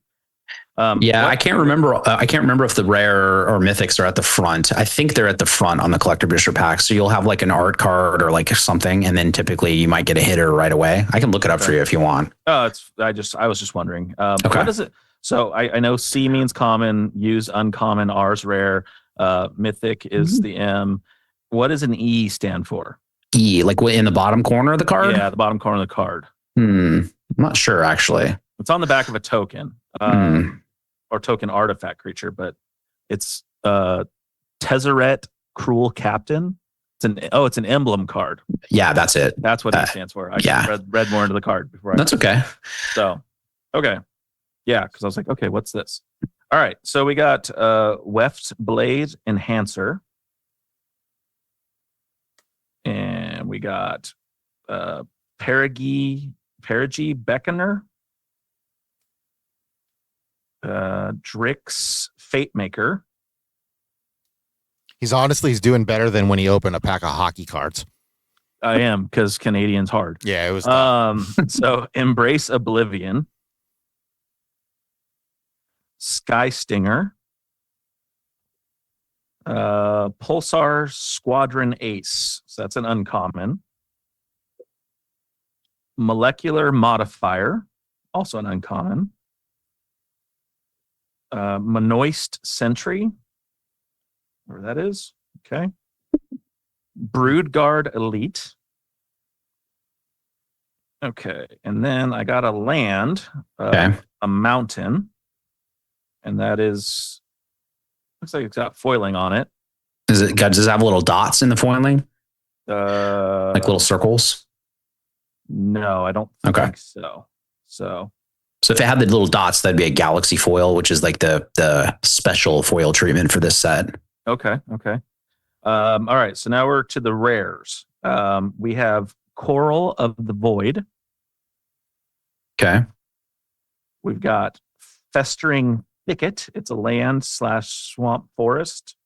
Speaker 4: I can't remember. I can't remember if the rare or mythics are at the front. I think they're at the front on the collector booster pack. So you'll have like an art card or like something, and then typically you might get a hitter right away. I can look it up for you if you want.
Speaker 3: Oh, I was just wondering.
Speaker 4: Okay.
Speaker 3: What is it? So I know C means common, U's uncommon, R's rare, mythic is the M. What does an E stand for?
Speaker 4: E, like in the bottom corner of the card?
Speaker 3: Yeah, the bottom corner of the card.
Speaker 4: I'm not sure actually.
Speaker 3: It's on the back of a token, or token artifact creature, but it's Tezzeret Cruel Captain. It's an emblem card.
Speaker 4: Yeah, that's it.
Speaker 3: That's what it stands for. I read more into the card before.
Speaker 4: That's okay.
Speaker 3: So, okay. Yeah, because I was like, okay, what's this? All right, so we got Weft Blade Enhancer. And we got Perigi Beckoner, Drix Fate Maker.
Speaker 2: He's doing better than when he opened a pack of hockey cards.
Speaker 3: I am, because Canadian's hard.
Speaker 2: Yeah, it was.
Speaker 3: So Embrace Oblivion, Sky Stinger, Pulsar Squadron Ace. So that's an uncommon. Molecular Modifier, also an uncommon. Monoist Sentry, where that is. Okay. Broodguard Elite. Okay. And then I got a land, a mountain, and that is, looks like it's got foiling on it.
Speaker 4: Does it have little dots in the foiling? Like little circles?
Speaker 3: No, I don't think so. So
Speaker 4: if it had the little dots, that'd be a galaxy foil, which is like the special foil treatment for this set.
Speaker 3: Okay. All right. So now we're to the rares. We have Coral of the Void.
Speaker 4: Okay.
Speaker 3: We've got Festering Thicket. It's a land/swamp forest.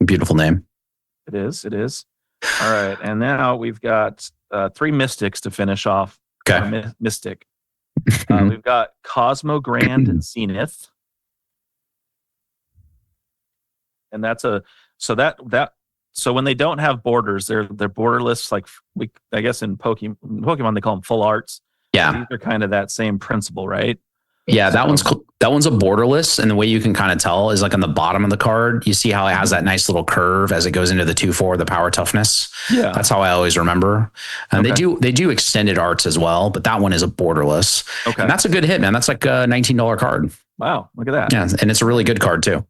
Speaker 4: Beautiful name.
Speaker 3: It is. All right. And now we've got 3 mystics to finish off.
Speaker 4: Okay.
Speaker 3: Mystic. We've got Cosmo Grand Zenith. And that's so when they don't have borders, they're borderless. Like I guess in Pokemon they call them full arts.
Speaker 4: Yeah.
Speaker 3: These are kind of that same principle, right?
Speaker 4: Yeah, that one's a borderless, and the way you can kind of tell is like on the bottom of the card. You see how it has that nice little curve as it goes into the 2/4, the power toughness.
Speaker 3: Yeah,
Speaker 4: that's how I always remember. And they do extended arts as well, but that one is a borderless. Okay, and that's a good hit, man. That's like a $19 card.
Speaker 3: Wow, look at that.
Speaker 4: Yeah, and it's a really good card too.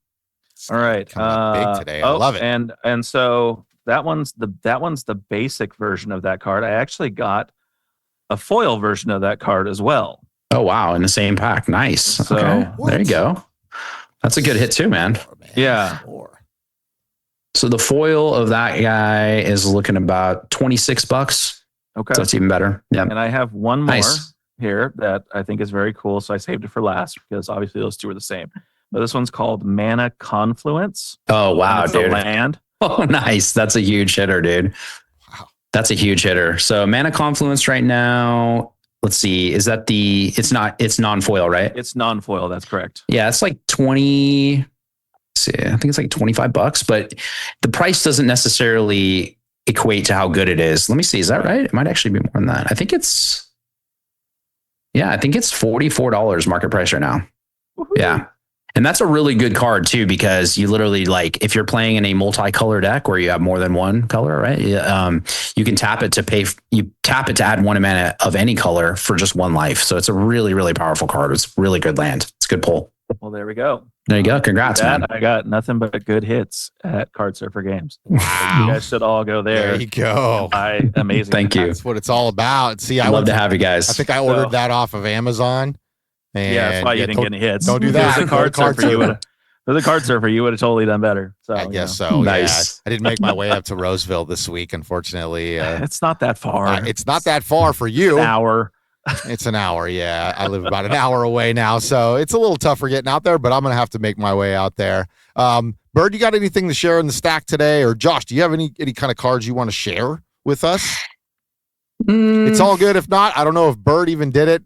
Speaker 3: All right,
Speaker 2: big today. I love it.
Speaker 3: And so that one's the basic version of that card. I actually got a foil version of that card as well.
Speaker 4: Oh, wow. In the same pack. Nice.
Speaker 3: So,
Speaker 4: okay. There you go. That's a good hit too, man.
Speaker 3: Yeah.
Speaker 4: So the foil of that guy is looking about $26.
Speaker 3: Okay.
Speaker 4: So that's even better. Yeah.
Speaker 3: And I have one more here that I think is very cool. So I saved it for last because obviously those two are the same. But this one's called Mana Confluence.
Speaker 4: Oh, wow, dude.
Speaker 3: Land.
Speaker 4: Oh, nice. That's a huge hitter, dude. Wow. That's a huge hitter. So Mana Confluence right now, let's see. Is that it's non-foil, right?
Speaker 3: It's non-foil. That's correct.
Speaker 4: Yeah. It's like 20. I think it's like $25, but the price doesn't necessarily equate to how good it is. Let me see. Is that right? It might actually be more than that. I think it's $44 market price right now. Woo-hoo. Yeah. And that's a really good card too, because you literally, like, if you're playing in a multicolor deck where you have more than one color, right? You can tap it to add 1 mana of any color for just 1 life. So it's a really, really powerful card. It's really good land. It's a good pull.
Speaker 3: Well, there we go.
Speaker 4: There you go. Congrats, man.
Speaker 3: I got nothing but good hits at Cardsurfer Games.
Speaker 2: Wow.
Speaker 3: You guys should all go there.
Speaker 2: There you go.
Speaker 3: Amazing.
Speaker 4: Thank you.
Speaker 2: That's what it's all about. See,
Speaker 4: I'd love to have you guys.
Speaker 2: I think I ordered that off of Amazon.
Speaker 3: Yeah, that's why you didn't get any hits.
Speaker 2: Don't do that.
Speaker 3: With the Cardsurfer, you would have totally done better. So
Speaker 2: I guess so.
Speaker 4: Nice.
Speaker 2: Yeah. I didn't make my way up to Roseville this week, unfortunately.
Speaker 3: It's not that far.
Speaker 2: It's not that far for you.
Speaker 3: An hour.
Speaker 2: It's an hour. Yeah. I live about an hour away now. So it's a little tougher getting out there, but I'm going to have to make my way out there. Bird, you got anything to share in the stack today? Or Josh, do you have any kind of cards you want to share with us? It's all good. If not, I don't know if Bird even did it.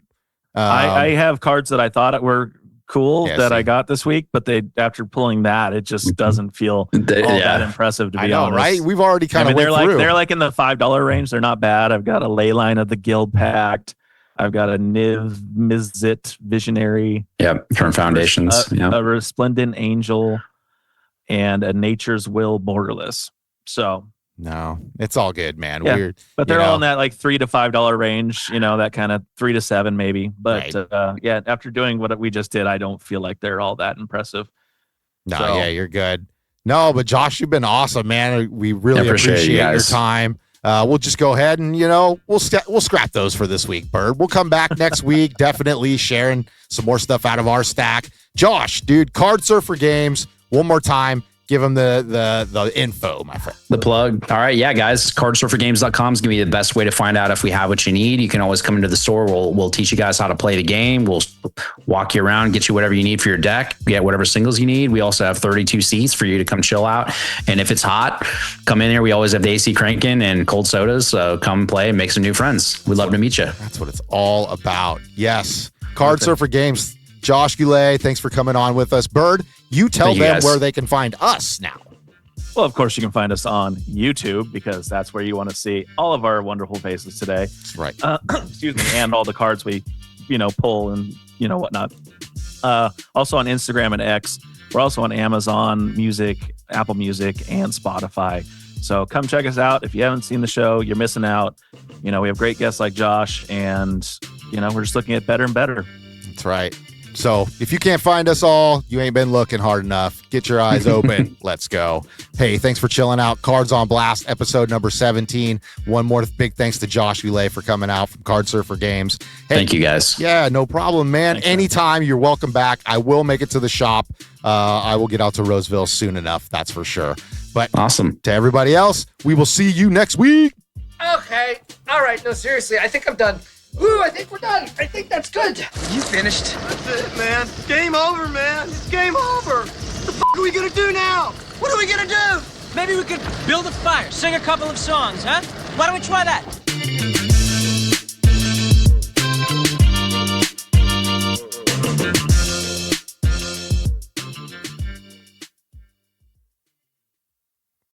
Speaker 3: I have cards that I thought were cool that I got this week, but after pulling that, it just doesn't feel all that impressive, to be honest.
Speaker 2: Right? We've already kind of
Speaker 3: they're like in the $5 range. They're not bad. I've got a Leyline of the Guild Pact. I've got a Niv Mizzet Visionary.
Speaker 4: Yep, from Foundations.
Speaker 3: A Resplendent Angel, and a Nature's Will Borderless. So
Speaker 2: no, it's all good, man.
Speaker 3: Yeah,
Speaker 2: Weird,
Speaker 3: but they're all in that like $3 to $5 range. That kind of 3 to 7 maybe. But after doing what we just did, I don't feel like they're all that impressive.
Speaker 2: No, you're good. No, but Josh, you've been awesome, man. We really appreciate your time. We'll just go ahead and we'll scrap those for this week, Bird. We'll come back next week, definitely sharing some more stuff out of our stack. Josh, dude, Cardsurfer Games. One more time. Give them the info, my friend.
Speaker 4: The plug. All right. Yeah, guys. Cardsurfergames.com is going to be the best way to find out if we have what you need. You can always come into the store. We'll teach you guys how to play the game. We'll walk you around, get you whatever you need for your deck, get whatever singles you need. We also have 32 seats for you to come chill out. And if it's hot, come in here. We always have the AC cranking and cold sodas. So come play and make some new friends. We'd love to meet you.
Speaker 2: That's what it's all about. Yes. Cardsurfer Games. Josh Goulet, thanks for coming on with us. Bird, you tell them where they can find us now.
Speaker 3: Well, of course, you can find us on YouTube because that's where you want to see all of our wonderful faces today.
Speaker 2: That's right.
Speaker 3: Excuse me. And all the cards we, pull and, whatnot. Also on Instagram and X. We're also on Amazon Music, Apple Music, and Spotify. So come check us out. If you haven't seen the show, you're missing out. We have great guests like Josh, and, we're just looking at better and better.
Speaker 2: That's right. So if you can't find us all, you ain't been looking hard enough. Get your eyes open. Let's go. Hey, thanks for chilling out. Cards on Blast, episode number 17. One more big thanks to Josh Goulet for coming out from Cardsurfer Games. Hey,
Speaker 4: thank you, guys.
Speaker 2: Yeah, no problem, man. Thanks, anytime, you're welcome back. I will make it to the shop. I will get out to Roseville soon enough, that's for sure. But
Speaker 4: awesome.
Speaker 2: To everybody else, we will see you next week.
Speaker 5: Okay. All right. No, seriously, I think I'm done. Ooh, I think we're done. I think that's good.
Speaker 6: You finished?
Speaker 7: That's it, man. Game over, man. It's game over. What the f are we gonna do now? What are we gonna do?
Speaker 6: Maybe we could build a fire, sing a couple of songs, huh? Why don't we try that?